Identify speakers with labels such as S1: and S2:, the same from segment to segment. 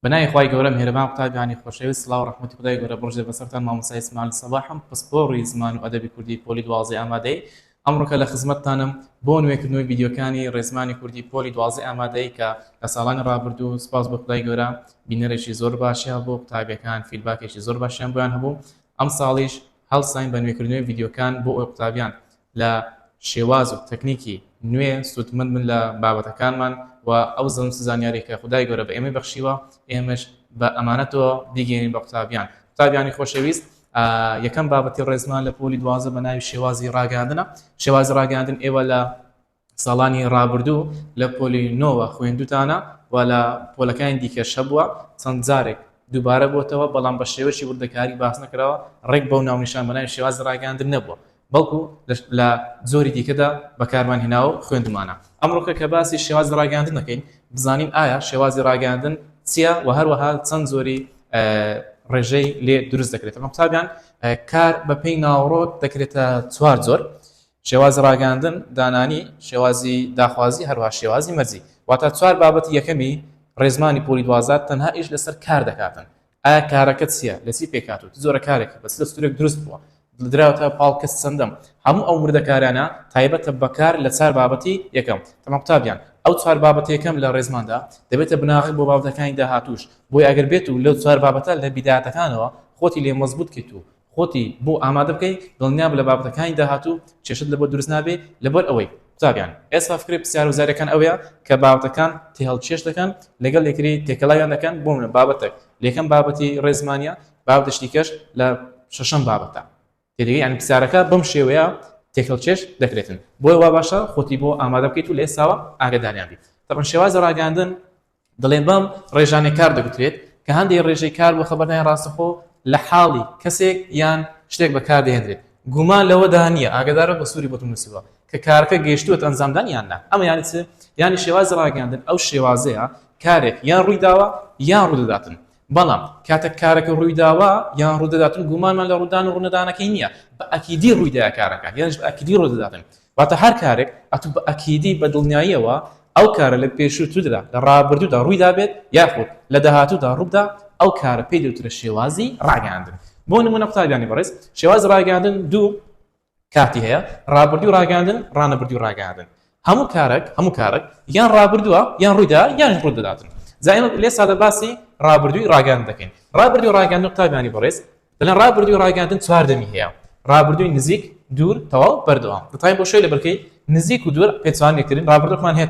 S1: بنای خوای گەورە میهرەبان قوتابیانی خۆشەویست سڵاو و ڕەحمەتی خودای گەورە بڕژێ بەسەرتان مامۆستای ئیسماعیل سەباحم پسپۆڕی زمان و ئەدەبی کوردی پۆلی 12 ئامادەی ئەمڕۆکە لە خزمەتتانم بۆ نوێکردنەوەی ڤیدیۆکانی ڕێزمانی کوردی پۆلی 12 ئامادەی کە لە ساڵانی ڕابردوو سپاس بە خودای گەورە بینەرێکی زۆر باشیان بۆ قوتابیەکان فیدباکێکی زۆر باشیان بۆیان هەبوو ئەم ساڵیش هەڵساین بە نوێکردنەوەی ڤیدیۆکان بۆ ئەو قوتابیان لە شێواز و تەکنیکی نوێ سوودمەند من لە بابەتەکانمان و ئەو زەم زانیاری کە خودای گەورە بە ئێمە بەخشیوە ئێمەش بە ئەمانەتەوە بیگەین بە قوتابیانی خۆشەویست. یەکەم بابەتی ڕێزمان لە پۆلی 12 بە ناوی شێوازی ڕاگەاندنە. شێوازی ڕاگەاندن ئێوە لە ساڵانی ڕابردوو لە پۆلی 9 خوێندوتانە و لە پۆلەکانی دیکەشە بووە چەند جارێک دووبارە بۆتەوە بەڵام بە شێوەشی وردەکاری باس نەکراوە ڕێک بەو ناونیشان بە ناوی شێوازی ڕاگەاندن نەبووە بەڵکو لە زۆری دیکەدا بەکارمان هێناوە خوێندمانە. ئەمڕۆکە کە باسی شێوازی ڕاگەاندن دەکەین بزانین ئایا شێوازی ڕاگەاندن چییە و هەروەها چەند زۆری ڕێژەی لێ دروست دەکرێتەوە. قوتابیان کار بە پێی ناوڕۆک دەکرێتە چوار زۆر. شێوازی ڕاگەاندن دانانی شێوازی داخوازی هەروەها شێوازی مەرجی واتە چوار بابەتی یەکەمی ڕێزمانی پۆلی 12 تەنها ئیش لەسەر کار دەکاتن. ئایا کارەکە چییە لە چی پێکاتوت زۆرە کارێک بەس لە سوورێک دروست بووە دراوەتە پاڵکەس چەندەم هەموو ئەو وردەکارانە تایبەتە بەکار لە چوار بابەتی یەکەم. تەمام قوتابیان ئەو چوار بابەتی یەکەم لە ڕێزماندا دەبێتە بناغی بۆ بابەتەکانی داهاتووش بۆی ئەگەر بێت و لەو چوار بابەتە لە بیداەتەکانەوە خۆتی لێ مەزبوط کەیت و خۆتی بۆ ئامادە بکەیت دڵنیاب لە بابەتەکانی داهاتوو چێشت لە بۆ دروست نابێ لەبەر ئەوەی قوتابیان ئێستا فکری پرسیار و زارەکان ئەوەیە کە بابەتەکان تێهەڵچێش دەکەن لەگەڵ یەکتری تێکەڵاویان دەکەن بۆ منە بابەتێک لێکەم بابەتی ڕێزمانیە بابەتە شتیکەش لە شەشەم بابەتە تێدەگەی یعنی پرسیارەکە بەم شێوەیە تێکەڵچێش دەکرێتن بۆی وا باشە خۆتی بۆ ئامادە بکەیت و لە ئێستاوە ئاگاداریان بیت. تەمەن شێوازی ڕاگەاندن دەڵێن بەم ڕێژانەی کار دەگوترێت کە هەندێک ڕێژەی کار بۆ خەبەردانی ڕاستەخۆ لە حاڵی کەسێک یان شتێک بەکار دەهێنرێت گومان لەوەدا نییە ئاگادارە بە سووری بۆتون نووسیوە کە کارەکە گەیشتووەت ئەنجامدان یان نا ئەمە یانی چ یانی شێوازی ڕاگەاندن ئەو شێوازەیە کارێک یان ڕووی داوە یان ڕوودەداتن بەڵام کاتە کارەکە ڕووی داوە یان ڕوودەداتن گومانمان لە ڕوودان و ڕوونەدانەکەی نییە بە ئەکیدی ڕوویداە کارەکە یانش بە ئەکیدی ڕوودەداتن واتە هەر کارێک ئەتوو بە ئەکیدی بە دڵنیاییەوە ئەو کارە لە پێشووتردا لە ڕابردوودا ڕوویدا بێت یاخود لە داهاتوودا ڕوودا ئەو کارە پێی دەوترە شێوازی ڕاگەاندن. بۆ نمونە قوتابیانی بەڕێز شێوازی ڕاگەاندن دوو کاتی هەیە ڕابردوو ڕاگەاندن ڕانەبردووی ڕاگەاندن هەموو کارێک یان ڕابردووە یان ڕوویدا یان ڕوودەداتن. زائمە لێ سادە باسی ڕابردووی ڕاگەاندن دەکەین. ڕابردووی ڕاگەاندن قوتابیانی بەڕێز دەڵێن ڕابردووی ڕاگەاندن چوار دەمی هەیە ڕابردووی نزیک دوور تەواو بەردەوام دەتوانین بۆ شوێ لە بەرکەی نزیک و دوور پێچوان یەکترین ڕابردوومان هەیە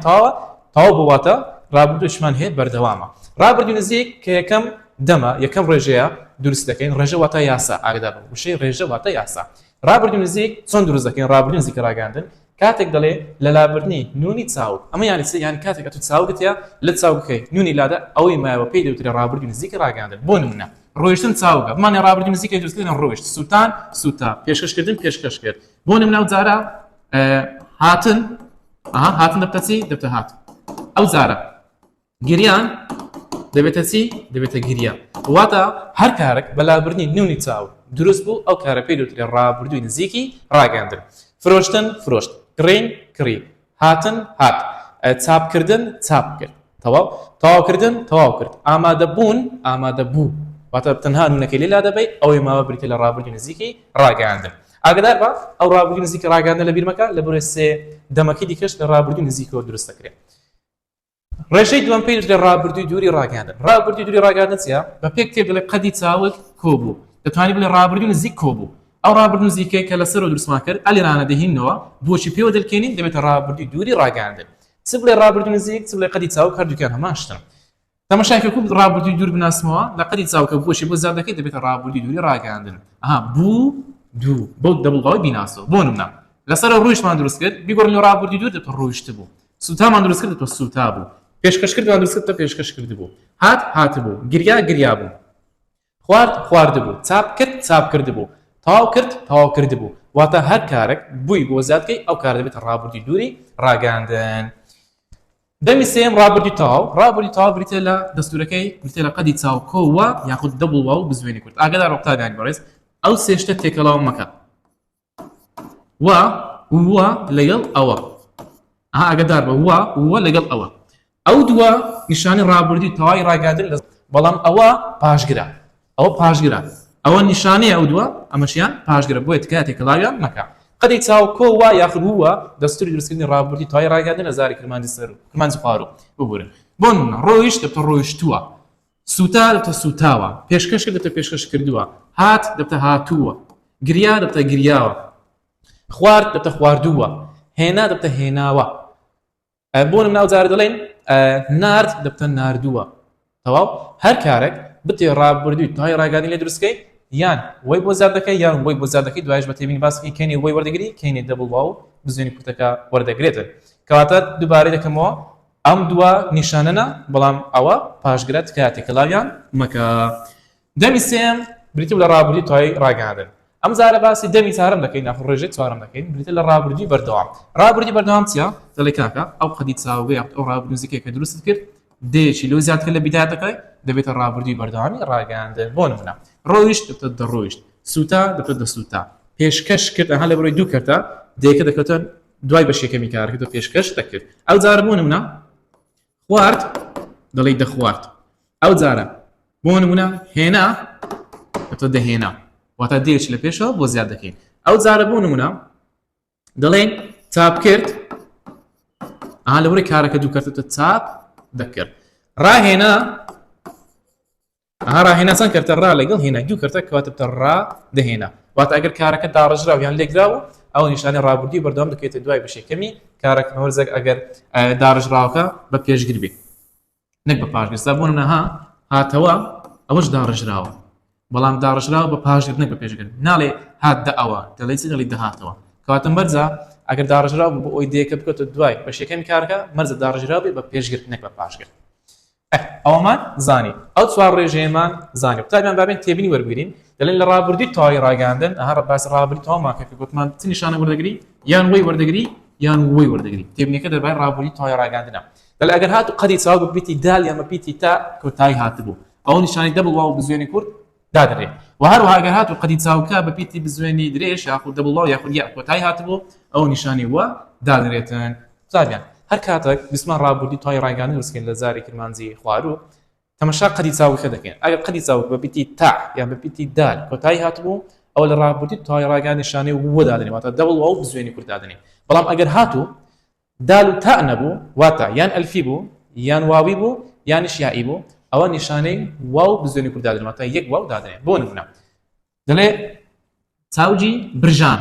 S1: تەواو بواتە ڕابردوویشمان هەیە بەردەوامە. ڕابردووی نزیک کە یەکەم دەمە یەکەم ڕێژەیە دروست دەکەین ڕێژە واتە یاسا ئاگادار بن وشەی ڕێژە واتە یاسا. ڕابردووی نزیک چۆن دروست دەکەین ڕابردووی نزیک ڕاگەاندن کاتێک دەڵێ لە لابردنی نونی چاوک ئەمە یانی چ یانی کاتێک کە تو چاوکتە لە چاوکەکەی نونی لادە ئەوەی مایەوە پێی دەوترێت ڕابردووی نزیک ڕاگەاندن. بۆ نمونە ڕۆیشتن چاوکە بمانێ ڕابردووی نزیکەی دروستکردن ڕۆیشت سووتان سووتا پێشکەشکردن پێشکەشکرد. بۆ نمونە ئەو جارە هاتن دەبتە چی دەبتە هات ئەو جارە گریان دەبێتە چی دەبێتە گریە واتە هەر کارێک بەلابردنی نونی چاو دروست بوو ئەو کارە پێی دەوترێت ڕابردووی نزیکی ڕاگەاندن. فرۆشتن فرۆشت کڕین کڕی هاتن هات چاپکردن چاپ کرد تەواوکردن تەواو کرد ئامادە بوو واتە تەنها نونەکەی لێلا دەبێت ئەوەی ماوە بریتە لە ڕابردووی نزیکی ڕاگەاندن. ئاگادار بە ئەو ڕابردووی نزیکی ڕاگەاندن لە بیرمەکە لە بۆرە سێ دەمەکەی دیکەش لە ڕابردووی نزیکەوە دروست دەکرێت. ڕێژەی دووەم پێی دەوترێت ڕابردووی دووری ڕاگەاندن. ڕابردووی دووری ڕاگەاندن چییە بە پێک تێ بڵێ قەدی چاوک کۆبوو دەتوانانی بڵێ ڕابردووی نزیک کۆبوو ئەو ڕابردووی نزیکەی کە لەسەرەوە دروستمان کرد ئەلیرانە دەهینەوە بۆچی پێوە دەکەین دەبێتە ڕابردووی دووری ڕاگەاندن. چ بڵێ ڕابردووی نزیک چ بڵێ قەدی چاوک هەردووکیان هەمان شتن. تەماشاکە کوب ڕابردووی دوور بناسمەوە لە قەدی چاوکە بۆچی بۆ زیاد دەکەیت دەبێتە ڕابردووی دووری ڕاگەاندن. بوو دوو بۆ دەبڵغاوی بیناسەوە. بۆ نمونە لەسەر ڕۆیشتمان دروست کرد بیگۆڕین لە ڕابردووی دوور دەبێتە ڕۆیشت بوو سوتامان دروست کرد دەبێتە سوتا بوو پێشکەشکردمان دروست کرد پێشکەشکرد بوو هات بوو گریا بوو خوارد بوو چاپ کرد بوو تەواو کرد بوو واتە هەر کارێک بووی بۆ زیادکەی ئەو کار دەبێتە ڕابردووی دووری ڕاگەاندن. دەمی سێم ڕابردووی تەواو بریتە لە دەستورەکەی بریتە لە قەدی چاوکۆوە یاخود دەبڵ و بزوێنی کورد ئاگادار قوتابیان بەڕێز ئەو سێشتە تێکەڵاو مەکە وە لەگەڵ ئەوە ئاگادار بە وە لەگەڵ ئەوە ئەو دووە نیشانی ڕابردووی تەواوی ڕاگەاندن بەڵام ئەوە پاشگرە ئەوە پاشگرە ئەوە نیشانەیە ئەو دووە ئەمەشیان پاشگرە بۆیە کاتێک کەڵاویان مەکە قەدێک چاو کۆوە یاخود ووە دەستوری دروستکردنی ڕابردوودی تەواوی ڕاگەاندن لە زاری کرمانجی سەر کرمانجی خوارۆ ببورن بۆ نمونە ڕۆیشت دەبتە ڕۆیشتووە سوتا دەبتە سوتاوە پێشکەش کرد دەبتە پێشکەش کردووە هات دەبتە هاتووە گریا دەبتە گریاوە خوارد دەبتە خواردووە هێنا دەبتە هێناوە بۆ نمونە جارە دەڵێن نارد دەبتە ناردووە تەواو هەر کارێک بتێ ڕابردووی تەواوی ڕاگەاندنی لێ دروستکەی یان وەی بۆ زیاد دەکەی یان وەی بۆ زیاد دەکەی دوایش بە تێبینی باسەکەی کەینی وەی وەردەگری کەینی دەبڵ واو بزوێنی کورتەکە وەردەگرێتن کەواتە دووبارەی دەکەمەوە ئەم دووە نیشانەنە بەڵام ئەوە پاشگرەت کاتێک کەڵاویان مەکە دەمی سێم بریتە لە ڕابردووی تەواوی ڕاگەاندن ئەم زارە باسی دەمی چهارەم دەکەین ناخۆ ڕێژەی چوارەم دەکەین بریتە لە ڕابردووی بەردەوام ڕابردووی بەردەوام چییە دەڵێ کاکە ئەو قەدی چاوگەی ئەو ڕابردووزیکێک کە دروست کرد دێشی لۆ زیادکە لە بیدات دەکەی دەبێتە ڕابردووی بەردەوامی ڕاگەاندن بۆ نمونە ڕۆیشت دەبتە دەڕۆیشت سوتا دەبتە دەسوتا پێشکەش کرد ئەها لە بڕۆی دوو کەرتە دێکە دەکەوتە دوای بەشێکەمی کارکرد و پێشکەش دەکرد ئەو جارە بۆ نمونە خوارد دەڵێ دەخوارد ئەو جارە بۆ نمونە هێنا دەبتە دەهێنا واتە دێچ لە پێشەوە بۆ زیاد دەکەین ئەو جارە بۆ نمونە دەڵێن چاپ کرد ئەها لە بڕۆی کارەکە دوو کەرتە چاپ دەکرد ڕاهێنا ڕاهێنا چەند کەرتە ڕا لەگەڵ هێنا دوو کەرتە کەواتە بتە ڕا دەهێنا واتە ئەگەر کارەکە داڕژراو یان لێکراوە ئەو نیشانەی ڕابردووی بەردەوام دەکەوێتە دوای بەشێکەمی کارەکە وەرزێک ئەگەر داڕژراوەکە بە پێشگر بێت نەک بە پاشگرستا بۆ نمونە هاتەوە ئەوەش داڕژراوە بەڵام داڕژراوە بە پاشگر نەک بە پێشگر ناڵێ هات دە ئەوە دەڵێ چی دەڵێ دەهاتەوە کەواتە مەرجە ئەگەر داڕژراو بۆ ئەوی دێکە بکەوتە دوای بەشێکەمی کارەکە مەرجە داڕژراو بێت بە پێشگر نەک بە پاشگر ئەومان زانی ئەو چوار ڕێژەیەمان زانی قوتابیان بابێن تێبینی وەربگرین دەڵێن لە ڕابردووی تەواوی ڕاگەاندن ئەها باسی ڕابردووی تەواوماکە کە گوتمان چ نیشانە وەردەگری یان وەی وەردەگری یان وەی وەردەگری تێبینیەکە دەربارەی ڕابردووی تەواوی ڕاگەاندنە دەڵێ ئەگەر هاتو قەدی چاو بپیتی دال یان بپیتی تا کۆتایی هاتبوو ئەو نیشانەی دەبڵ واو بزوێنی کورد دادرێ و هەروەها ئەگەر هاتو قەدی چاوکە بپیتی بزوێنی درێژ یاخود دەبڵ واو یاخود یا کۆتایی هاتبوو ئەو نیشانی وە دادرێتن قوتابیان هەر کاتێک بسمان ڕابردووی تەواوی ڕاگەاندن دروستکەین لە زاری کرمانجی خوارۆ تەماشا قەدی چاوکە دەکەین ئەگەر قەدی چاوک بەپیتی تا یان بەپیتی دال کۆتایی هاتبوو ئەو لە ڕابردووی تەواوی ڕاگەاندن نیشانەی وە دادنێ واتە دەبڵ واو بزوێنی کورد دادنێ بەڵام ئەگەر هاتو دال و تا نەبوو واتە یان ئەلفی بوو یان واوی بوو یانیش یائی بوو ئەوە نیشانەی واو بزوێنی کورد دادنێ واتە یەک واو دادنێ بۆ نمونە دەڵێ چاوجی برژان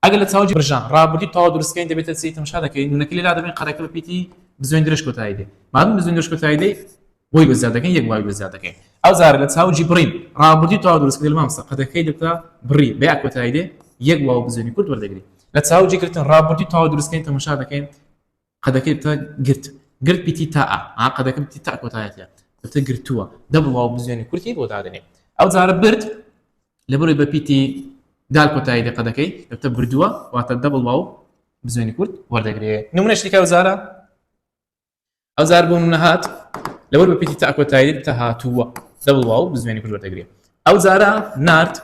S1: ئەگەر لە چاوجی برژان ڕابردووی تەواو دروستکەین دەبێتە چی تەماشا دەکەین نونەکەی لێلا دەبێن قەدەکە بەپیتی بزوێن درێژ کۆتایی دێ مادام بزوێن درێژ کۆتایی دێ وەی بەزیاد دەکەین یەک واوی بەزیاد دەکەین ئەو زارە لە چاوجی بڕین ڕابردووی تەواو دروستکردن لە مامۆستا قەدەکەی دەبتە بڕی بە یا کۆتایی دێ یەک واو بزوێنی کورد وەردەگری لە چاوجی گرتن ڕابردووی تەواو دروستکەین تەماشا دەکەین قەدەکەی دەبتە گرت پیتی تا قەدەکە پیتی تا کۆتایەتە دەبتە گرتووە دەبڵ واو بزوێنی کورتی بۆ دادنێ ئەو جارە برد لە بڕۆی بە پیتی دال کۆتایی دێ قەدەکەی دەبتە بردووە واتە دەبڵ واو بزوێنی کورد وەردەگرێ نمونەشتێکە ئەو زارە ئەو زار بوو نمونە هات لەبەر بە پیتی تا کۆتایی دێ دەبتە هاتووە دەبڵ واو بزوێنی کورد وەردەگرێ ئەو زارە نارد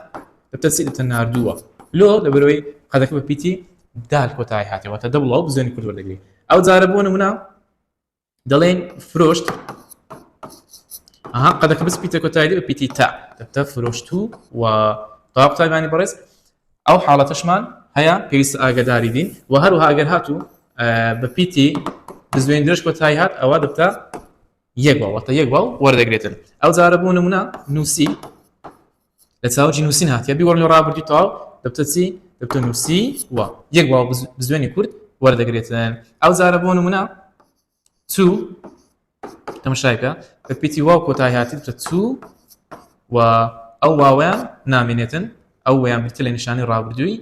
S1: دەبتە چی دەبتە ناردووە لۆ لەبەرەوەی قەدەکە بە پیتی دال کۆتایی هاتێ واتە دەبڵ واو بزوێنی کورد وەردەگرێ ئەو جارە بۆ نمونە دەڵێن فرۆشت ئەها قەدەکە بسپیتە کۆتایی دێ بە پیتی تا دەبتە فرۆشتوو و تەواو قوتابیانی بەڕێز ئەو حاڵەتەشمان هەیە پێویستە ئاگاداری دین و هەروەها ئەگەر هاتوو بە پیتی بزوێن درێژ کۆتایی هات ئەوە دەبتە یەک واو واتە یەک واو وەردەگرێتن ئەو جارە بوو نمونە نووسی لە چاوجی نووسین هاتیە بیگۆڕن لە ڕابردووی تەواو دەبتە چی دەبتە نووسی وە یەک واو بزوێنی کورد وەردەگرێتن ئەو جارە بۆ نمونە چوو تەماشایکە بە پیتی واو کۆتایی هاتی دەبتە چوو و ئەو واوەیان نامێنێتن ئەو ویان بتە لە نیشانی ڕابردووی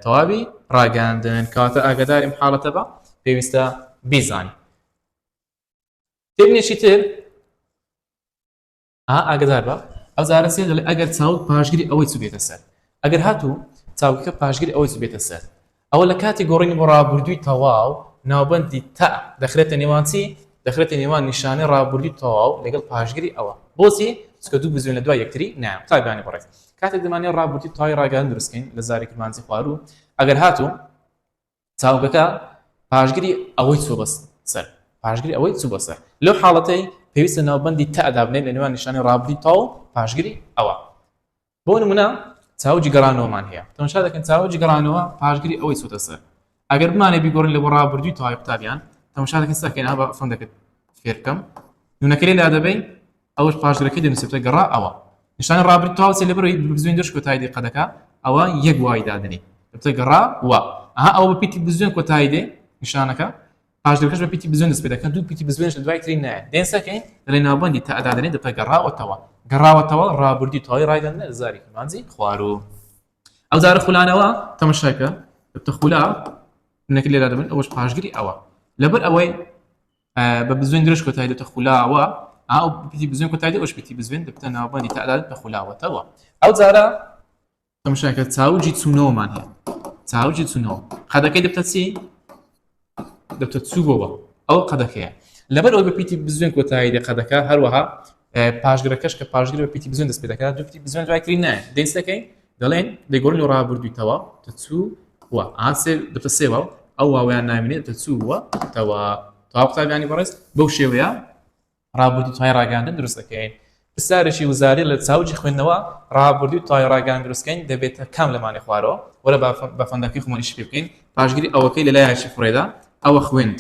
S1: تەواوی ڕاگەاندن کەواتە ئاگاداری ئەم حاڵەتە بە پێویستە بیزانی تێبینێکی تر ئاگادار بە ئەو زارە سێ دەڵێ ئەگەر چاوک پاشگیری ئەوەی چوو بێتە سەر ئەگەر هاتوو چاوکەکە پاشگیری ئەوەی چوو بێتە سەر ئەوە لە کاتی گۆڕینی بۆ ڕابردووی تەواو ناوبەندی تا دەخرێتە نێوان چی دەخرێتە نێوان نیشانەی ڕابردووی تەواو لەگەڵ پاشگیری ئەوە بۆچی چکە دوو بزوێن لە دوای یەکتری نایە قوتابیانی بەڕێز کاتێک دەمانێت ڕابردووی تەواوی ڕاگەاندن دروستکەین لە زاری کرمانجی خوارۆ ئەگەر هاتوو چاوکەکە پاشگیری ئەوەی چوو بە سەر پاشگیری ئەوەی چوو بە سەر لەو حاڵەتەی پێویستە ناوبەندی تا دابنێت لە نێوان نیشانی ڕابردووی تا و پاشگیری ئەوە. بۆ نمونە چاوجی گەڕانەوەمان هەیە. تەماشا دەکەن چاوجی گەڕانەوە پاشگیری ئەوەی چوتە سەر. ئەگەر بمانێ بیگۆڕین لە بۆ ڕابردووی تاوای قوتابیان تەماشا دەکەن سەکەین بە فەن دەکەن فێر بکەم. نونەکە لێدا دەبەین ئەوەش پاشگیرەکەی دەنووسێتە گەڕا ئەوە. نیشانی ڕابردووی تاو چێ لەبەرەوەی بزوێن دەش کۆتایی دێ قەدەکە ئەوە یەک وای دادنێ. دەبتە گەڕا وە. ئەوە بە پیتی بزوێن کۆتایی دێ نیشانەکە پاشگیرەکەش بە پیتی بزوێن دەست پێ دەکەن دوو پیتی بزوێنش لە دوای تری نایە. دێن سەکەین دەڵێ ناوبەندی تا دادنێ دەبتە گەڕاوەتەوە. گەڕاوەتەوە ڕابردووی تاوی ڕایدەنە زاری مانجی خوارو. ئەو جارە خولانەوە تەماشاکە دەبتە خولا نەکە لێرا دەبن ئەوەش پاشگیری ئەوە. لەبەر ئەوەی بە بزوێن درێژ کۆتایی دێتە خولاوە ئەو پیتی بزوێن کۆتایی ئەوش پیتی بزوێن دەبتە ناوبەندی تا دادنێتە خولاوەتەوە. ئەو جارە تەماشاکە چاوجی چوونەوەمان هەیە. چاوجی چوونەوە قەدەکەی دەبتە چی؟ دەبتە چووبەوە ئەو قەدەکەیە. لەبەر ئەوەی بە پیتی بزوێن کۆتایی دێ قەدەکە هەروەها پاشگیرەکەش کە پاشگیر بە پیتی بزوێن دەست پێ دەکات دوو پیتی بزوێن دوای تری نایە. دێن سەکەین دەڵێن دەیگۆڕین لە ڕابردوویتەوە دەبتە چوووە دەبتە سێوە ئەو واویان نامێنێت دەبتە چوووە تەوە. تەواو قوتابیانی بەڕێز بەو شێوەیە ڕابردووی تاوای ڕاگەاندن دروست دەکەین. پرسیارێکی وزاری لە چاوجی خوێندنەوە ڕابردووی تاوای ڕاگەاندن دروستکەین دەبێتە کام لەمانی خوارەوە وەرە بە فەندەکەی خۆمان ئیش پێ بکەین. پاشگیری ئەوەکەی لە لایەکی فڕێدا ئەوە خوێند.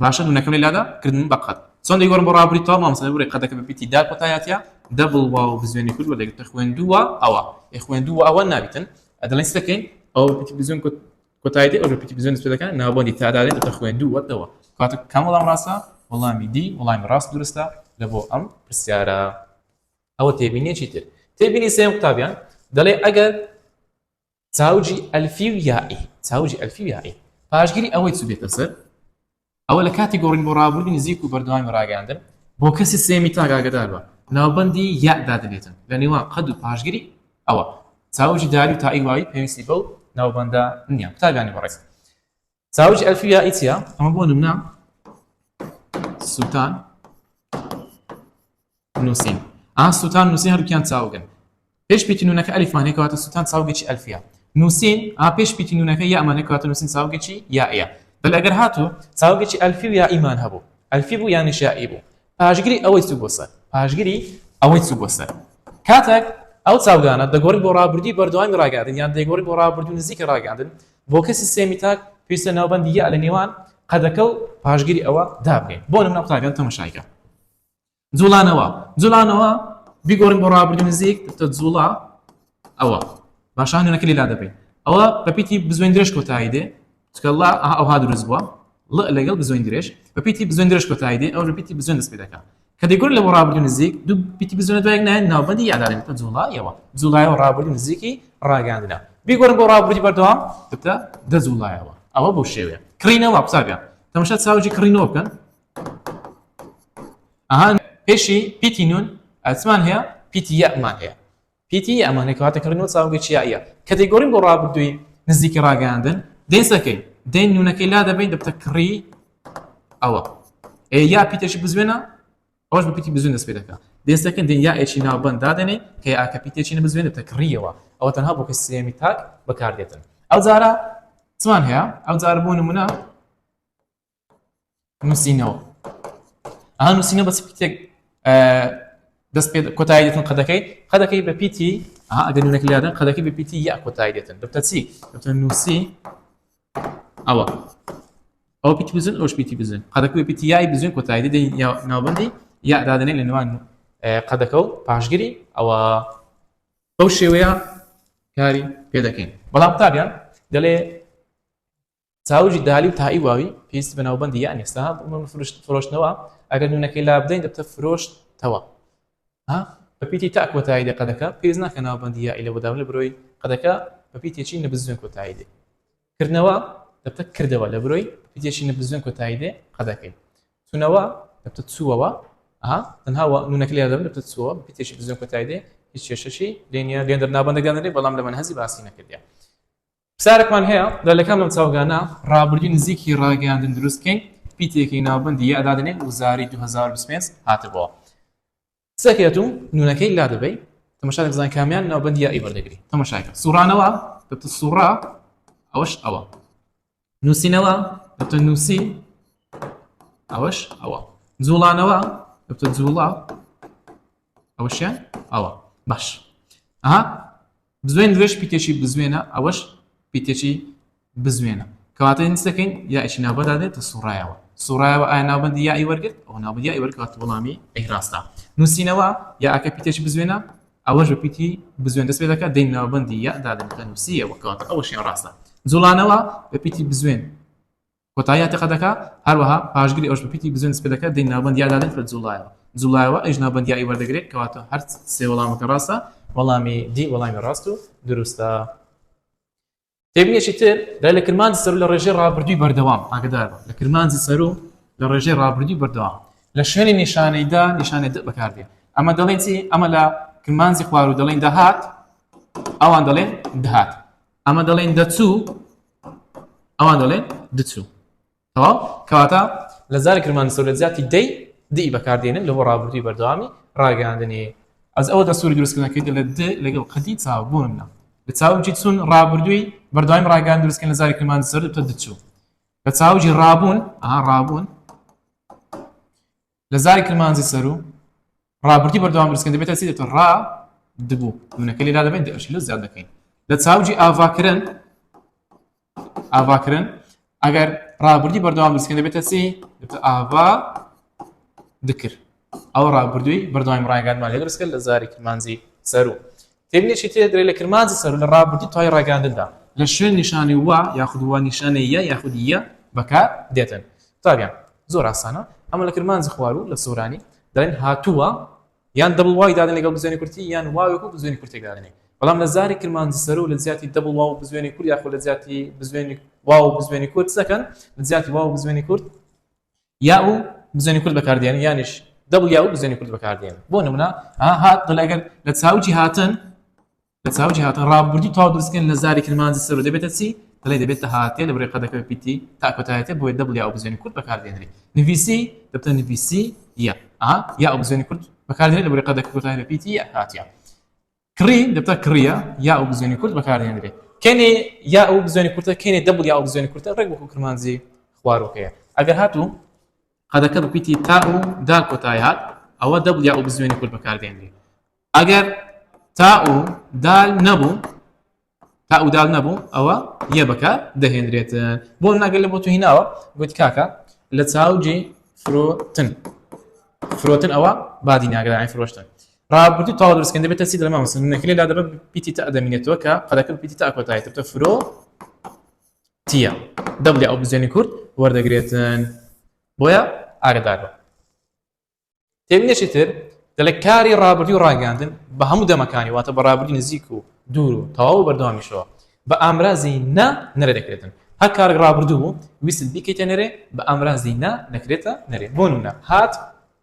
S1: باشە نونەکەم لێلادا کردن بەقەت. چۆن دەیگۆڕم بۆ ڕابردووی تاو مامۆستا بڕێ قەدەکە بە پیتی دار کۆتایەتە دەبڵ واو بزوێنی کورد وەردەگرێتە خوێندووە ئەوە. خوێندووە ئەوە نابێتن دەڵێن سەکەین ئەو پیتی بزوێن کۆتایی دێ ئەو پیتی بزوێن دەست پێ دەکەن ناوبەندی تا دادێت دەبتە خوێندووەتەوە. کاتە کام وەڵام ڕاستە؟ وەڵامی دی وەڵامی ڕاست دروستە لە بۆ ئەم پرسیارە. ئەوە تێبینیەکی تر. تێبینی سێم قوتابیان دەڵێ ئەگەر چاوجی ئەلفی و یائی چاوجی ئەلفی و یائی پاشگیری ئەوەی چوو بێتە سەر ئەوە لە کاتی گۆڕین بۆ ڕابردووی نزیک و بەردەوامی ڕاگەاندن بۆ کەسی سێمی تاک ئاگادار بە ناوبەندی یا دادنێتن لە نێوان قەد و پاشگیری ئەوە. چاوجی داری و تائی واوی پێویستی بەو ناوبەندە نییە. قوتابیانی بەڕێز چاوجی ئەلفی و یائی چییە؟ ئەمە بۆ نمونە سوتان نووسین. سوتان نووسین هەردووکیان چاوگن. پێش پیتی نونەکە ئەلیفمان هەیە کەواتە سوتان چاوگێکی ئەلفیە. نووسین پێش پیتی نونەکە یامان هەیە کەواتە نووسین چاوگێکی یائیە. بەڵێ ئەگەر هاتوو چاوگێکی ئەلفی و یائیمان هەبوو ئەلفی بوو یانیش یائی بوو پاشگیری ئەوەی چوو بۆ سەر پاشگیری ئەوەی چوو بۆ سەر. کاتێک ئەو چاوگانە دەگۆڕین بۆ ڕابردووی بەردەوامی ڕاگەاندن یان دەیگۆڕین بۆ ڕابردووی نزیکە ڕاگەاندن بۆ کەسی سێمی تاک پێویستە ناوبەندی یا لە نێوان قەدەکە و پاشگیری ئەوە دابنێن. بۆ نمونە قوتابیان تەماشایکە جوڵانەوە بیگۆڕین بۆ ڕابردووی نزیک دەبتە جوڵا ئەوە. باشە نونەکە لێلا دەبێت ئەوە بە پیتی بزوێن درێژ کۆتایی دێ چکەڵا ئەوها دروست بووە لەگەڵ بزوێن درێژ بە پیتی بزوێن درێژ کۆتایی دێ ئەو لە پیتی بزوێن دەست پێ دەکات. کە دەیگۆڕین لە بۆ ڕابردووی نزیک دوو پیتی بزوێنە دوایەک نایەن ناوبەندی یادارێنێتە جوڵایەوە. جوڵایەوە ڕابردووی نزیکی ڕاگەاندنە. بیگۆڕین بۆ ڕابردووی بەردەوام دەبتە دە جوڵایەوە. ئەوە بۆ شێوەیە. کڕینەوە قوتابیان تەماشا چاوجی کڕینەوە بکەن. پێشی پیتی نون ئەچمان هەیە پیتی یەمان هەیە. پیتی ئەمان هەیە کەواتە کڕینەوە چاوگێکی یائیە. کە دەیگۆڕین بۆ ڕابردووی نزیکی ڕاگەاندن دێن سەکەین دێن نونەکەی لا دەبین دەبتە کڕی ئەوە. یا پیتێکی بزوێنە ئەوش بە پیتی بزوێن دەست پێ دەکات. دێن سەکەین دێن یائێکی ناوبەند دادەنێ کە ئاکە پیتێکی نەبزوێن دەبتە کڕیەوە. ئەوە تەنها بۆ کەسی سێمی تاک بەکاردێتن. ئەو جارە چمان هەیە ئەو جارە بۆ نمونە نووسینەوە. نووسینە بەس پیتێک دەست پێ کۆتایی دێتن قەدەکەی بە پیتی ئەگەر نونەکە لادەن قەدەکەی بە پیتی یا کۆتایی دێتن دەبتە چی؟ دەبتە نووسی ئەوە. ئەو پیتی بزن ئەوش پیتی بزن قەدەکەی بە پیتی یای بزوێن کۆتایی دێ ناوبەندی یا دادنێ لە نێوان قەدەکە و پاشگیری ئەوە. بەو شێوەیە کاری پێ دەکەین. بەڵام قوتابیان دەڵێ چاوجی دالی و تائی واوی پێویستی بە ناوبەندی یان ئێستا فرۆشتنەوە ئەگەر نونەکەی لا بدەین دەبتە فرۆشتەوە. بە پیتی تا کۆتایی دێ قەدەکە پێویست ناکە ناوبەندی یائی لە بۆداون لە بڕۆی قەدەکە بە پیتێکی نەبزوێن کۆتایی دێ. کردنەوە دەبتە کردەوە لە بڕۆی پیتێکی نەبزوێن کۆتایی دێ قەدەکەی. چوونەوە دەبتە چووەوە تەنها نونەکە لێ دەبن دەبتە چووە پیتێکی بزوێن کۆتایی دێ هیچ کێشەشی لێنیە لێندەر ناوبەندەکانەی بەڵام لە منهەزی باسی نەکردیە. پرسیارێکمان هەیە لە کام لەم چاوگانە ڕابردووی نزیکی ڕاگەاندن دروستکەین پیتێکی ناوبەندی یا دادنێن وزاری 2025 هاتبەوە. سەکێت و نونەکەی لا دەبەی تەماشا دەزانین کامیان ناوبەندی یائی وەردەگری. تەماشاکە سوڕانەوە دەبتە سوڕا ئەوەش ئەوە. نووسینەوە دەبتە نووسی ئەوەش ئەوە. جوڵانەوە دەبتە جوڵا ئەوەشیان ئەوە باش ئەها بزوێن درێژ پیتێکی بزوێنە ئەوەش پیتێکی بزوێنە کەواتە هیچ دەکەین یائیشی ناوبەندا دێتە سوڕایەوە سوڕایەوە ئایا ناوبەندی یائی وەرگرت ئەو ناوبەندی یائی وەرگرت وەڵامی ئەی ڕاستە نووسینەوە یاکە پیتێکی بزوێنە ئەوەش بە پیتی بزوێن دەست پێ دەکات دەی ناوبەندی یا دادنێتە نووسیەوە کەواتە ئەوەشیان ڕاستە جوڵانەوە بە پیتی بزوێن کۆتایی تەقە دەکات هەروەها پاشگری ئەوش بە پیتی بزوێن دەست پێ دەکات دەی ناوبەندی یا دادنێت بە جوڵایەوە جوڵایەوە ئەیش ناوبەندی یائی وەردەگرێت کەواتە هەر سێ وەڵامەکە ڕاستە وەڵامی دی وەڵامی ڕاست و دروستە تێبینێکی تر لە کرمانجی سەرو لە ڕێژەی ڕابردووی بەردەوام ئاگدار بە لە کرمانجی سەرو لە ڕێژەی ڕابردووی بەردەوام لە شوێنی نیشانەیدا نیشانەی د بەکاردێت ئەمە دەڵێن چی ئەمە لە کرمانجی خوار و دەڵێن دەهات ئەوان دەڵێن دەهات ئەمە دەڵێن دەچوو ئەوان دەڵێن دچوو تەواو کەواتە لە زاری کرمانجی سەرو لە زیاتی دەی دی بەکاردێنن لە بۆ ڕابردووی بەردەوامی ڕاگەاندنی ئەس ئەوە دەسووری دروستکردنەکەیت لە د لەگەڵ قەتی چاو بۆ منە لە چاوجی چون ڕابردووی بەردەوام ڕاگەاند دروستکردن لە زاری کرمانجی سەرو دەبتە دچوو لە چاوجی ڕابوون ڕابوون لە زاری کرمانجی سەرو ڕابردووی بەردەوام دروستکردن دەبێتە چی دەبێتە ڕا دبوو نمونەکە لێرا دەبێت دەشی لە زیاد دەکەین لە چاوجی ئاواکردن ئەگەر ڕابردووی بەردەوام دروستکردن دەبێتە چی دەبێتە ئاوا دکر ئەو ڕابردووی بەردەوام ڕاگەاندمان لێ دروستکرد لە زاری کرمانجی سەرو تێبینێکی تر دەرێت لە کرمانجی سەرو لە ڕابردووی توای ڕاگەاندندا لە شوێن نیشانی وا یاخود وا نیشانەی یە یاخود یە بەکار دێتن تابیان زۆر ئاسانە ئەمە لە کرمانجی خوار و لە سۆرانی دەڵێن هاتووە یان دەبڵ وای دادن لەگەڵ بزوێنی کورتی یان واوێکو بزوێنی کورتێک دادنێ بەڵام لە زاری کرمانجی سەرو لە زیاتی دەبڵ واو بزوێنی کورد یاخود لە زیاتی بزوێنی واو بزوێنی کورد سەکەن لە زیاتی واو بزوێنی کورد یا و بزوێنی کورد بەکاردێنن یانیش دەبڵ یا و بزوێنی کورد بەکاردێنن بۆ نمونە هات دڵ ئەگەر لە چاوجی هاتن ڕابردووی تاوا دروستکردن لە زاری کرمانجی سەرو دەبێتە چی دەڵێ دەبێتە هاتێ لە بڕێ قەدەکە پیتی تا کۆتایەتێ بۆی دەبڵ یا و بزوێنی کورد بەکاردێنرێت نویسی دەبتە نویسی یا و بزوێنی کورد بەکاردێنێت لە بڕێ قەدەکە کۆتایە پیتی یا هاتیە کڕی دەبتە کڕیە یا و بزوێنی کورد بەکاردێنرێت کێنێ یا و بزوێنی کورتە کێنێ دەبڵ یا و بزوێنی کورتە ڕێک وەکو کرمانجی خواروکەیە ئەگەر هاتوو قەدەکە بە پیتی تا و دال کۆتای هات ئەوە دەبڵ یا و بزوێنی کورد بەکاردێنرێت ئەگەر تا و دال نەبوو ئەوە یە بەکار دەهێنرێتن بۆ ناگەر لە بۆ تو هیناوە گوتی کاکە لە چاوجی فرۆتن ئەوە بادی ناگەدانی فرۆشتن ڕابردووی تاوا دروستکردن دەبێتە چی دەڵێ مامۆستا نمونەکە لێلا دەبێت پیتی تا دەمێنێتەوە کە قەدەکە پیتی تا کۆتایە دەبێتە فرۆتیە دەبڵ یا و بزوێنی کورد وەردەگرێتن بۆیە ئاگادار بە تێبینێکی تر دەڵێ کاری ڕابردووی و ڕاگەاندن بە هەموو دەمەکانی واتە بە ڕابردووی نزیک و دوور و تەواو بەردەوامیشەوە بە ئامرازی نەرێ دەکرێتن هەر کارێک ڕابردوو بوو ویست بیکەیتە نەرێ بە ئامرازی نەکرێتە نەرێ بۆ نمونە هات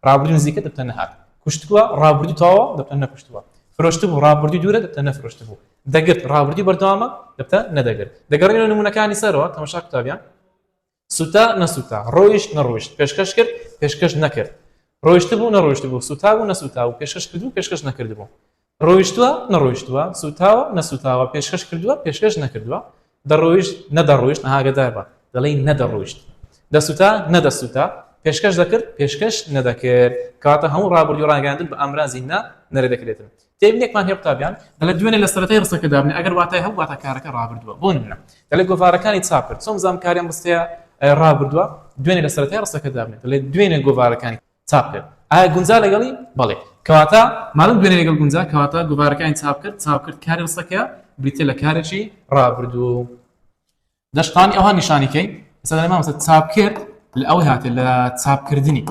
S1: ڕابردووی نزیکە دەبتە نەهات کوشتووە ڕابردووی تەواو دەبتە نەکوشتووە فرۆشتبوو ڕابردووی دوورە دەبتە نەفرۆشتبوو دەگرت ڕابردووی بەردەوامە دەبتە نەدەگرت دەگەڕێنەوە نمونەکانی سەرەوە تەماشا قوتابیان سوتا نەسوتا ڕۆیشت نەڕۆیشت پێشکەش کرد پێشکەش نەکرد ڕۆیشتبوو نەڕۆیشتبوو سوتاو نەسوتاو پێشکەش کردو پێشکەش نەکردبوو ڕۆیشتووە نەڕۆیشتووە سوتاوە نەسوتاوە پێشکەش کردووە پێشکەش نەکردووە دەڕۆیشت نەدەڕۆیشت ئاگادار بە دەڵێ نەدەڕۆیشت دەسوتا نەدەسوتا پێشکەش دەکرد پێشکەش نەدەکرد کاتە هەموو ڕابردووی ڕاگەاندن بە ئامرازی نەرێ دەکرێتن تێبینێکمان هەیە قوتابیان دەڵێ دوێنێ لە سەرەتای ڕستەکە دابنێ ئەگەر واتای هەبوو واتە کارەکە ڕابردووە بۆ نمونە دەڵێ گۆڤارەکانی چاپ کرد چۆن زانام کاریان بستەیە ڕابردووە دوێنێ لە سەرەتای ڕستەکە دابنێت دەڵێ دوێنێ گۆڤارەکانی چاپ کرد ئایا گونجا لەگەڵی بەڵێ کەواتە ماڵم دوێنێ لەگەڵ گونجا کەواتە گۆڤارەکانی چاپ کرد کاری ڕستەکە بریتێ لە کارێکی ڕابردوو دەشتانی ئەوها نیشانیکەی ئێستا دەڵێ مامۆستا چاپ کرد لە ئەوەی هاتێ لە چاپکردنی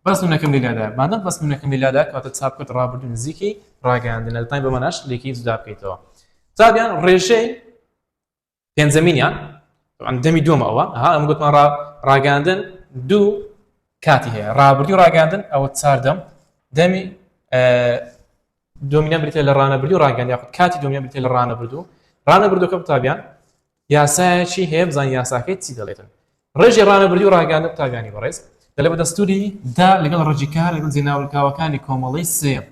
S1: بەس نمونەکەم لێلادا مادەم بەس نمونەکەم لێلادا کەواتە چاپ کرد ڕابردوو نزیکی ڕاگەاندن لە تایم بەمەناش لێکی جودا بکەیتەوە تابیان ڕێژەی پێنجەمینیان دەمی دووەمە ئەوە ئەمە گوتمان ڕاگەاندن دوو کاتی هەیە ڕابردووی ڕاگەاندن ئەوە چاردەم دەمی دومینیان بریتێ لە ڕانەبردووی ڕاگەاند یاخود کاتی دومینیان بریتێ لە ڕانەبردووەکە قوتابیان یاسایەکی هەیە بزان یاساکەی چی دەڵێتن ڕێژی ڕانەبردووی و ڕاگەاندن قوتابیانی بەڕێز دەڵێ بە دەستوری دا لەگەڵ ڕێژی کار لەگەڵ جێناوەکانی کۆمەڵەی سێم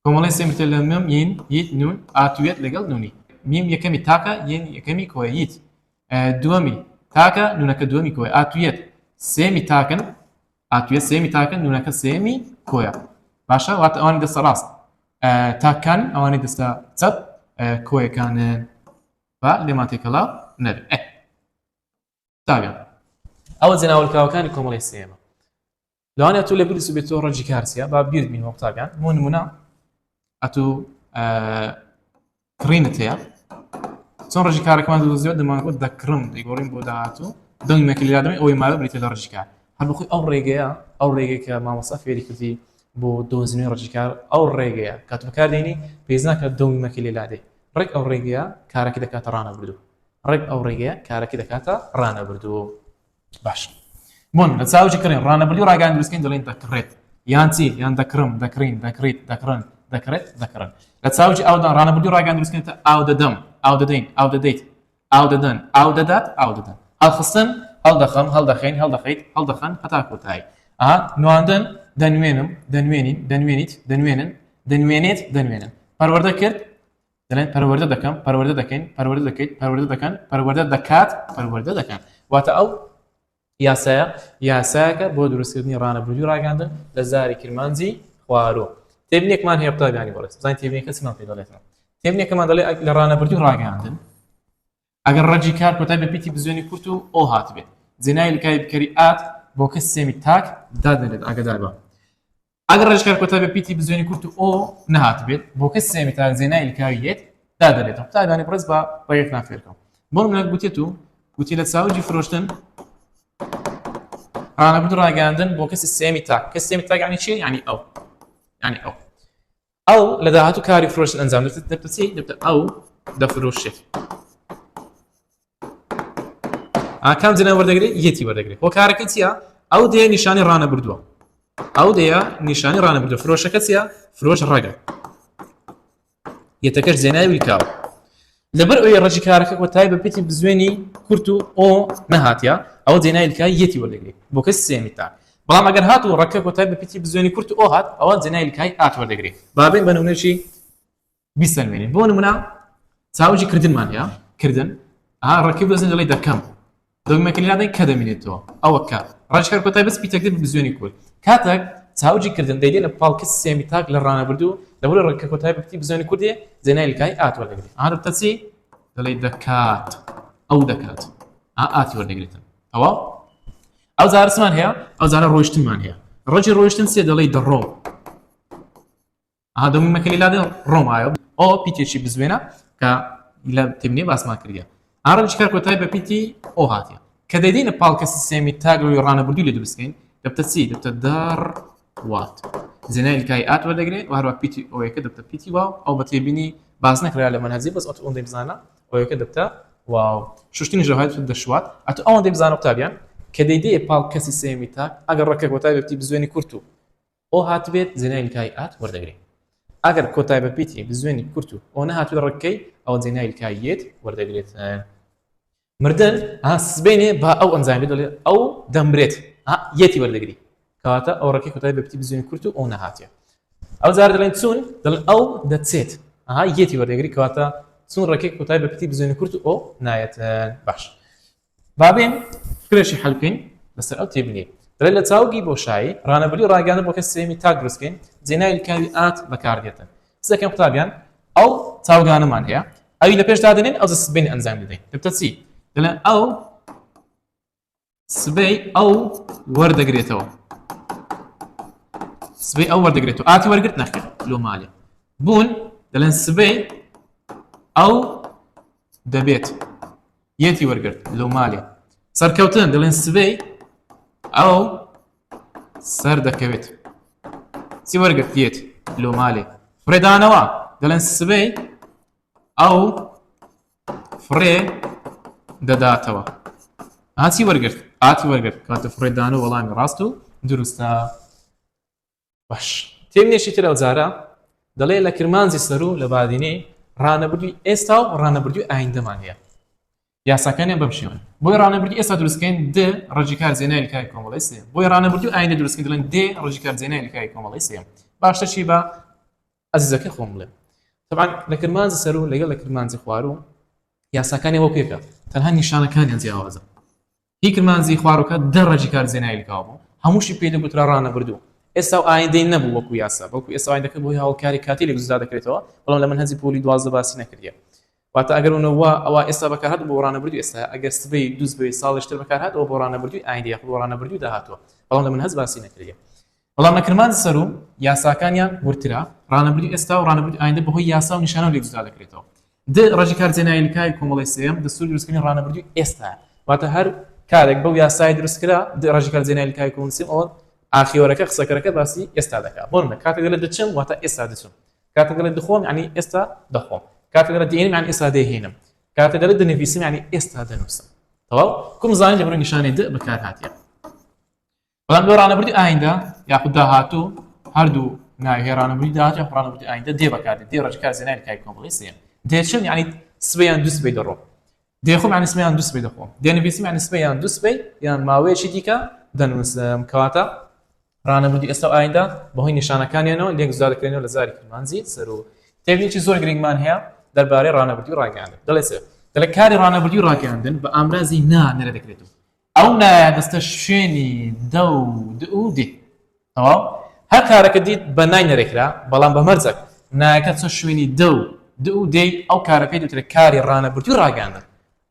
S1: کۆمەڵەی سێم بریتێ لە میم یین ییت نون ئاتوێت لەگەڵ نونی میم یەکەمی تاکە یین یەکەمی کۆیە ییت دووەمی تاکە نونەکە دووەمی کۆیە ئاتوێت سێمی تاکن ئاتوێت سێمی تاکە نمونەکە سێمی کۆیە باشە واتە ئەوانی دەستە ڕاست تاکان ئەوانی دەستە چەپ کۆیەکانن با لێمان تێکەڵاو نەبێت تاگەن ئەوە جێناوەڵکاوەکانی کۆمەڵی سێمە لەوانەیە تۆ لە بیر سوبێتەوە ڕەجی کارسیە با بیر بینەوە قوتابیان بۆ نمونە ئەتوو کڕینت هەیە چۆن ڕەجی کارەکەمان دۆزیەوە دەمانگوت دەکڕم دەیگۆڕین بۆ داهاتوو دەنگ مەکلیادەمە ئەوەی ماوە بریتە لە ڕەجی کار هەر بەخۆی ئەو ڕێگەیە ئەو ڕێگەی کە مامۆستا فێری کردی بۆ دۆزینەوەی ڕەجی کار ئەو ڕێگەیە کاتو بەکاردێنی پێویست ناکات دەنگ مەکلی لادەی ڕێک ئەو ڕێگەیە کارەکەی دەکاتە ڕانەبردوو ڕێک ئەو ڕێگەیە کارەکەی دەکاتە ڕانەبردوو باش بۆن لە چاوجی کڕین ڕانەبردوو ڕاگەیان دروستکەین دەڵێن دەکڕێت یان چی یان دەکڕم دەکڕین دەکڕیت دەکڕن دەکرێت دەکڕن لە چاوجی ئەودا ڕانەبردوو ڕاگەیان دروستکەێتە ئاو دەدەم ئاو دەدەین ئاو دەدەیت ئاو دەدەن ئاو دەدات ئاو دەدەن هەڵخستن هەڵدەخەم هەڵدەخەین هەڵدەخەیت هەڵدەخەن هەتا کۆتایی نواندن دەنوێنم دەنوێنین دەنوێنیت دەنوێنن دەنوێنێت دەنوێنن پەروەردە کرد دەڵێن پەروەردە دەکەم پەروەردە دەکەین پەروەردە دەکەیت پەروەردە دەکەن پەروەردە دەکات پەروەردە دەکەن واتە ئەو یاسایە یاسایەکە بۆ دروستکردنی ڕانەبردووی ڕاگەاندن لە زاری کرمانجی خوارۆ تێبینێکمان هەیە قوتابیانی بەڕێز بزانین تێبینێکە چمان پێ دەڵێتەوە تێبینێکەمان دەڵێ لە ڕانەبردووی ڕاگەاندن ئەگەر ڕەجی کار کۆتای بە پیتی بزوێنی کورت و ئۆ هاتبێت جێنای لکای بکەری ئات بۆ کەس سێمی تاک دادنێت ئاگدار بە ئەگەر ڕێژ کار کۆتای بە پیتی بزوێنی کورت و ئۆ نەهاتبێت بۆ کەس سێمی تاک جێنای لکاویەت دادنێتەوە قوتابیانی بەڕێز بە ڕێگەک نافێرکەم بۆ منە گوتێت و گوتی لە چاوجی فرۆشتن ڕانەبردوو ڕاگەاندن بۆ کەسی سێمی تاک کەس سێمی تاک یعنی چی یعنی ئەو یعنی ئەو لە داهاتوو کاری فرۆشتن ئەنجام دەدات چی دەبێت ئەو دەفرۆشێت کام جناب وەردەگرێت یەتی وەردەگرێت بۆ کارەکە چییە ئەو دێ نیشانی ڕانەبردووە ئەو دەیە نیشانی ڕانەبردووە فرۆشەکە چییە فرۆش ڕەگە یەتەکەش جێنای ویلکاوە لەبەر ئەوەی ڕەجی کارەکە کۆتای بە پێی بزوێنی کورت و ئۆ نەهاتیە ئەوە جێنای لکای یەتی وەردەگرێت بۆ کەس سێمی تاک بەڵام ئەگەر هات و ڕەکە کۆتای بە پێی بزوێنی کورت و ئۆ هات ئەوە جێنای لکای ئات وەردەگرێت بابێن بە نمونەیەکی بیسەلمێنین بۆ نمونە چاوجی کردنمان هەیە کردن ڕەکەی بزن دەڵێ دەکەم دەومەکەی لادەی کە دەمێنێتەوە ئەوە کە ڕەجکار کۆتای بەس پیتەکە بزوێنی کورد کاتێک چاوجی کردن دەیدێ لە پاڵکە سێمی تاک لە ڕانەبردوو لەبەر ڕەکە کۆتای بە پێی بزوێنی کوردێ جێنای لکای ئات وەردەگرێت دەبتە چی دەڵێ دەکات ئەو دەکات ئاتی وەردەگرێتن ئەوە ئەو زارسمان هەیە ئەو زارە ڕۆیشتنمان هەیە ڕەجی ڕۆیشتن سێ دەڵێ دەڕۆ دەومەکەی لادێ ڕۆمایە ئەو پیتێکی بزوێنە کە لە تێبنێ باسمان کردیە ڕەجی کار کۆتای بە پیتی ئۆ هاتیە کە دەیدێنە پاڵکەسی سێمی تاک لەوەی ڕانەبردووی لێ دروستکەین دەبتە چی دەبتە دەڕ وات جێنای لکای ئات وەردەگرێت و هەروە پیتی ئۆیەکە دەبتە پیتی واو ئەو بە تێبینی باز نەکرا لە منهەجی بەس ئەو ئەوەندەی بزانە ئۆیەکە دەبتە واو شوشتنی ژەوهەیەت دەشوات ئەتو ئەوەندەی بزانە قوتابیان کە دەیدێ پاڵکەسی سێمی تاک ئەگەر ڕەکە کۆتای بە پیتی بزوێنی کورت و ئۆ هاتبێت جێنای لکای ئات وەردەگرێت ئەگەر کۆتای بە پیتی بزوێنی کورت و ئۆ نەهاتووە ڕەکەی ئەوە جێنای لکای یەت وەردەگرێت مردن سبینێ با ئەو ئەنجامی دەڵێ ئەو دەمرێت یەتی وەردەگری کەواتە ئەو ڕەکەی کۆتای بە پیتی بزوێنی کورت و ئەو نەهاتیە ئەو جار دەڵێن چوون دەڵێن ئەو دەچێت یەتی وەردەگری کەواتە چون ڕەکەی کۆتای بە پیتی بزوێنی کورت و ئەو نایەتن باش بابێن فکرێکی حەل بکەین لەسەر ئەو تێبینێ دەڵێن لە چاوگی بۆشایی ڕانەبردووی ڕاگەاندن بۆ کەس سێمی تاک دروستکەین جێنای لکاوی ئات بەکاردێتن سەکەم قوتابیان ئەو چاوگانەمان هەیە ئەوی لە پێش دادنێن ئەو سبەی ئەنجام دەدەین دەبتە چی دەڵێن ئەو سبەی ئەو وەردەگرێتەوە سبەی ئەو وەردەگرێتەوە ئاتی وەرگرت نەکرد لۆ مالێ بوون دەڵێن سبەی ئەو دەبێت یەتی وەرگرت لۆ مالێ سەرکەوتن دەڵێن سبەی ئەو سەر دەکەوێت چی وەرگرت یەت لۆ مالێ فرێدانەوە دەڵێن سبەی ئەو فرێ دەداتەوە هاچی وەرگرت ئاتی وەرگرت کاتە فرێدان و وەڵامی ڕاست و دروستە باش تێبینێکی تر ئەو جارە دەڵێ لە کرمانجی سەر و لە بادینێ ڕانەبردووی ئێستا و ڕانەبردووی ئایندەمان هەیە یاساکانیان بەم شێوەیە بۆی ڕانەبردووی ئێستا دروستکەین د ڕەجیکار جێنای لکای کۆمەڵی سێ بۆی ڕانەبردووی ئایندە دروستکەین دەڵێن د ڕەجیکار جێنای لکای کۆمەڵی سێ باشتر چی بە ئەزیزەکە خۆم بڵێ طبعا لە کرمانجی سەر و لەگەڵ لە کرمانجی خوار و یاساکانی وەکوێکە تەنها نیشانەکانیان جیاوازە هی کرمانجی خواروکە دە ڕەجیکار جێنای لکاو بوو هەمووشی پێ دەگوترا ڕانەبردوو ئێستا ئایندەی نەبوو وەکو یاسا بەڵکو ئێستا ئایندەکە بۆی هاوڵکاری کاتی لێک جودا دەکرێتەوە بەڵام لە منهەجی پۆلی 12 باسی نەکردیە واتە ئەگەر ئەوە ئێستا بەکارهات بۆ ڕانەبردووی ئێستا ئەگەر سبەی دووس بەوەی ساڵشتر بەکارهات ئەوە بۆ ڕانەبردووی ئایندەیە بۆ ڕانەبردووی داهاتوە بەڵام لە منهەج باسی نەکردیە بەڵام نەکرمان سەر و یاساکانیان ورترا ڕانەبردووی ئێستا و ڕانەبردووی ئایندە بەهۆی یاسا و نیشانە لێک جودا دەکرێتەوە ڕێژی کارجێناییەکانی کۆمەڵی سێم دەستوری دروستکردنی ڕانەبردووی ئێستا واتە هەر کارێک بەو یاسای دروستکرا ڕێژی کارجێناییەکانی کۆمەڵی سێم ئەوە ئاخیوەرەکە قسەکەرەکە باسی ئێستا دەکات بۆ نمونە کاتێک دەڵێت دەچم واتە ئێستا دەچم کاتێک دەڵێت دەخۆم یعنی ئێستا دەخۆم کاتێک دەڵێت دێنم یعنی ئێستا دەهێنم کاتێک دەڵێت دەنویسم یعنی ئێستا دەنووسم تەواو کوم زانین لەبەر نیشانەی د بەکار هاتیە بەڵام لە ڕانەبردووی ئایندە یاخود داهاتوو هەردوو ناوی ڕانەبردووی داهات یا ڕانەبردووی ئایندە دێ بەکاردێت دێ ڕێژی کارجێناییەکانی کۆمەڵی سێم دێچم یعنی سبەیان دوو سبەی دەڕۆم دێخۆم یعنی سبەیان دوو سبەی دەخۆم دێنویسم یعنی سبەیان دوو سبەی یان ماوەیەکی دیکە دەنووسم کەواتە ڕانەبردووی ئێستا و ئایندە بەهۆی نیشانەکانیانەوە لێک جودا دەکرێنەوە لە زاری کرمانجی سەر و تێبینێکی زۆر گرنگمان هەیە دەربارەی ڕانەبردووی ڕاگەاندن دەڵێت کاری ڕانەبردووی ڕاگەاندن بە ئامرازی نا نەرە دەکرێتەوە ئەو نایە دەستە شوێنی دە و و دێ تەواو هەر کارەکە دیت بە نای نەرێکرا بەڵام بە مەرجەک نایەکە چۆ شوێنی دە و دێ ئەو کارەکەی دەوترێت کاری ڕانەبردووی ڕاگەاندن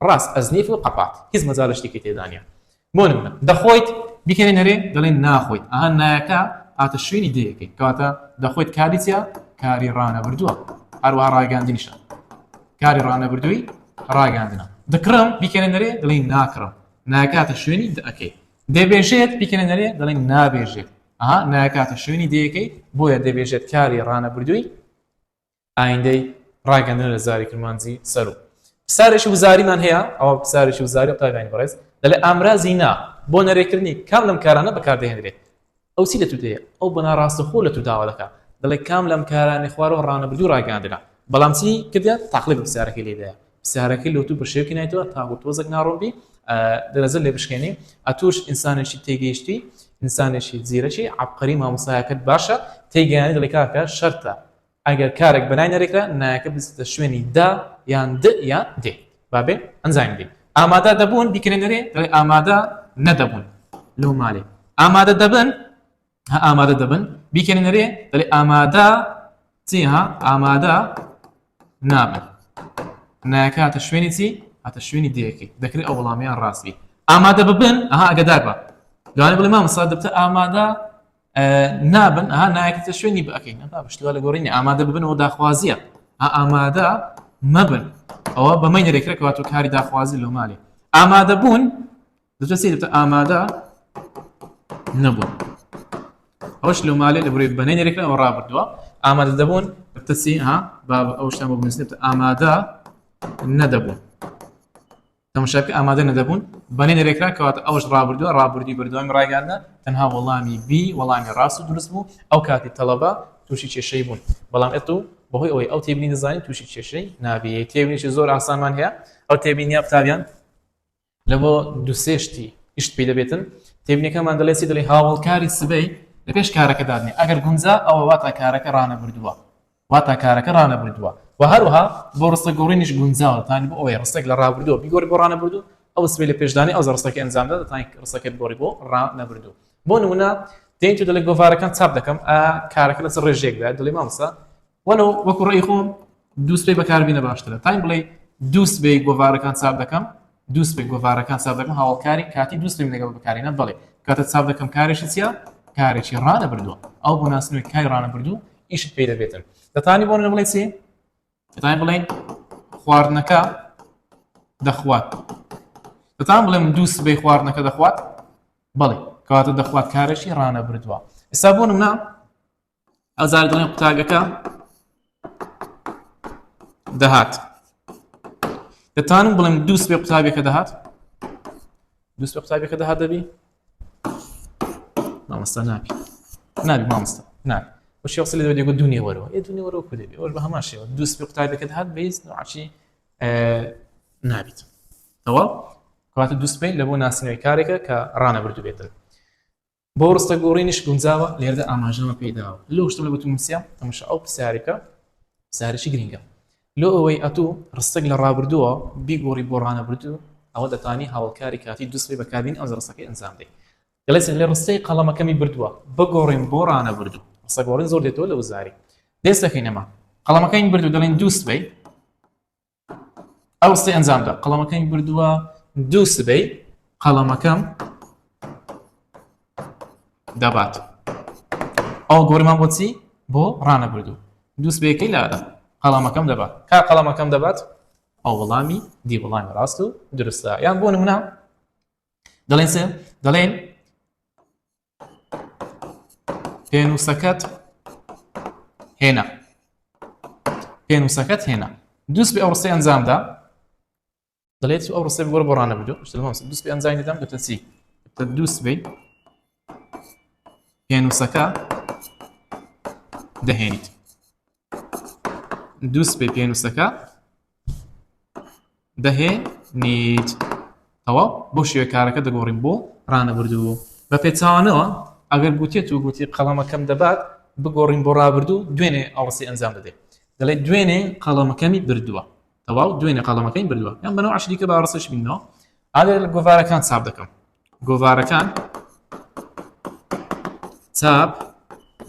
S1: ڕاست ئەزنیف و قەپات هیچ مەجاڵ شتێکی تێدانە بۆ نمونە دەخۆیت بیکەنێ نەرێ دەڵێن ناخۆیت ئەها نایەکە ئاتە شوێنی دەیەکەی کەواتە دەخۆیت کاری چیە کاری ڕانەبردووە هەروەها ڕاگەاندنیشە کاری ڕانەبردووی ڕاگەاندنە دەکڕم بیکەنێ نەرێ دەڵێن ناکڕم نایەکاتە شوێنی دەکەی دەبێژێت بیکەنێ نەرێ دەڵێن نابێژێت ئەها نایەکاتە شوێنی دەیەکەی بۆیە دەبێژێت کاری ڕانەبردووی ئایندەی ڕاگەاندنە لە زاری کرمانجی سەر و پسارێکی وزاریمان هەیە ئەوە پسارێکی وزاری قوتابیانی بەڕێز دەڵێ ئامرازی نا بۆ نەرێکردنی کام لەم کارانە بەکاردەهێنرێت ئەو چی لە تو دەیە ئەو بەناڕاستەخۆ لە تو داوا دەکات دەڵێ کام لەم کارانی خوارەوە ڕانەبردووی ڕاگەاندنە بەڵام چی کردە تاقلب پسارەکەی لێدایە پسارەکەی لە تو بە شێوکی نایەوە تاگو تۆزێک ناڕۆمبی دەرەزە لێ بشکێنی ئەتوش ئینسانێکی تێگەیشتی ئینسانێکی زیرەکی عەبقەری مامۆستایەکەت باشە تێگەیانی دەڵێ کاکە شەرتە ئەگەر کارێک بەنای نەرێکرا نایەکە بستە شوێنی دا یان د یان دێ بابێ ئەنجام بدەین ئامادە دەبوون بیکرێنەرێ دەڵێ ئامادە نەدەبوون لەو ماڵێ ئامادە دەبن ئامادە دەبن بیکەنەرێ دەڵێ ئامادە چی ها ئامادە نابن نایەکە هاتە شوێنی چی هاتە شوێنی دەیەکەی دەکرێت ئەو وەڵامیان ڕاستبی ئامادە ببن ئەها ئەگەدار بە دوانێ بڵێ مامۆستا دەبتە ئامادە نابن ئەها نایەکەتە شوێنی بەکەین بەشتیوا لە گۆڕینی ئامادە ببنەوە داخوازیە ئامادە مەبن ئەوە بەمەی نەرێکرا کەواتۆ کاری داخوازی لەو ماڵێ ئامادە بوون دەبتە چی دەبتە ئامادە نەبوون ئەوش لەو ماڵێ لە بڕێ بەنەی نەرێکرا ئەوە ڕابردووە ئامادە دەبوون دەبتە چی ئەو شتان بۆ بنووسین دەبتە ئامادە نەدەبوون تەماشاکە ئامادە نەدەبوون بەنەی نەرێکرا کەواتە ئەوش ڕابردووە ڕابردووی بەردەوامی ڕاگەاندنە تەنها وەڵامی بی وەڵامی ڕاست و دروست بوو ئەو کاتی تەڵەبە تووشی کێشەی بوون بەڵام ئێتو بەهۆی ئەوەی ئەو تێبینی دەزانین تووشی کێشەی نابێت تێبینیشی زۆر ئاسانمان هەیە ئەو تێبینیە قوتابیان لە بۆ دووسێ شتی ئیشت پێی دەبێتن تێبینیەکەمان دەڵێتی دەڵێ هاوڵکاری سبەی لە پێش کارەکە دادنێ ئەگەر گونجا ئەوە واتە کارەکە ڕانەبردووە واتە کارەکە ڕانەبردووە و هەروەها بۆ ڕستە گۆڕینیش گونجاوە تانی بۆ ئەوەی ڕستێک لە ڕابردووە بیگۆڕی بۆ ڕانەبردوو ئەو سبەی لە پێشدانی ئەو ڕستەکە ئەنجامدا دەتوانین ڕستەکەت گۆڕی بۆ ڕانەبردوو بۆ نمونە دێن تو دەڵێ گۆڤارەکان چاپ دەکەم کارەکە لەسەر ڕێژێکدا دەڵێ مامۆستا وەلو وەکو ڕێی خۆم دوو سبەی بەکاربینە باشترە تایم بڵێ دوو سبەی گۆڤارەکان چاپ دەکەم دوو سبەی گۆڤارەکان چاپ دەکەم هاوڵکاری کاتی دوو سبەی لەگەڵ بەکارێنە بڵێ کاتە چاپ دەکەم کارێکی چییە کارێکی ڕانەبردووە ئەو بۆ ناسنەوەی کاری ڕانەبردوو ئیشت پێی دەبێتن دەتوانی بۆ بڵێ چی دەتوانین بڵێن خواردنەکە دەخوات دەتوان بڵێم دوو سبەی خواردنەکە دەخوات بەڵێ کەواتە دەخوات کارێکی ڕانەبردووە ئێستا بۆ نمونە ئەزار دڵێن قوتاگەکە دەهات دەتوانم بڵێم دوو سبەی قوتابێکە دەهات دوو سبەی قوتابێکە دەهات دەبی مامۆستا نابی مامۆستا نابی وشي وصل لي يقول دنيا وروا ايه دنيا وروا كذا بيقول بها ماشي دوس بقطعه كده هاد بيز نوعشي نابت تمام كوات دوس بين لبو ناس نوي كاريكا كرانا بردو بيتر بورستا غورينش غونزاوا ليردا اماجنا بيداو لو اشتغل بتو مسيا تمشى او بساريكا سارشي جرينجا لو وي اتو رستقل رابردو بيغوري بورانا بردو او دتاني هاول كاريكاتي دوس بي بكادين او زرسكي انسان دي دەڵێ لێ ڕستەی قەڵەمەکەمی بردووە بگۆڕین بۆ ڕانەبردوو. ڕستە گۆڕین زۆر دێتەوە لە وزاری. دەست دەکەینەمە قەڵەمەکەی بردوو دەڵێن دوو سبەی ئەو ڕستەی ئەنجامدا قەڵەمەکەی بردووە دوو سبەی قەڵەمەکەم دەبات. ئەو گۆڕمان بۆچی بۆ ڕانەبردوو دوو سبەیەکەی لادا قەڵەمەکەم دەبات. کا قەڵەمەکەم دەبات ئەو وەڵامی دی وەڵامی ڕاست و درستە. یان بۆ نمونە دەڵێن سێ دەڵێن پێنووسەکەت هێنا پێنووسەکەت هێنا دوو سبەی ئەو ڕستەی ئەنجامدا دەڵێت ئەو ڕستەی بگۆڕە بۆ ڕانەبردوو دوو سبەی ئەنجامی دەدەم دەتە چی دوو سبەی پێنووسەکە دەهێنیت دوو سبەی پێنووسەکە دەهێنیت ئەوە بۆ شێوە کارەکە دەگۆڕین بۆ ڕانەبردوو بە پێچاوانەوە ئەگەر گوتێت و گوتی قەڵەمەکەم دەبات بگۆڕین بۆ ڕابردوو دوێنێ ئەو ڕستی ئەنجام دەدێت دەڵێت دوێنێ قەڵەمەکەمی بردووە تەواو دوێنێ قەڵەمەکەی بردووە یان بەنەوە عەشریکە بە ڕستەش بینەوە ئەگەر گۆڤارەکان چاپ دەکەم گۆڤارەکان چاپ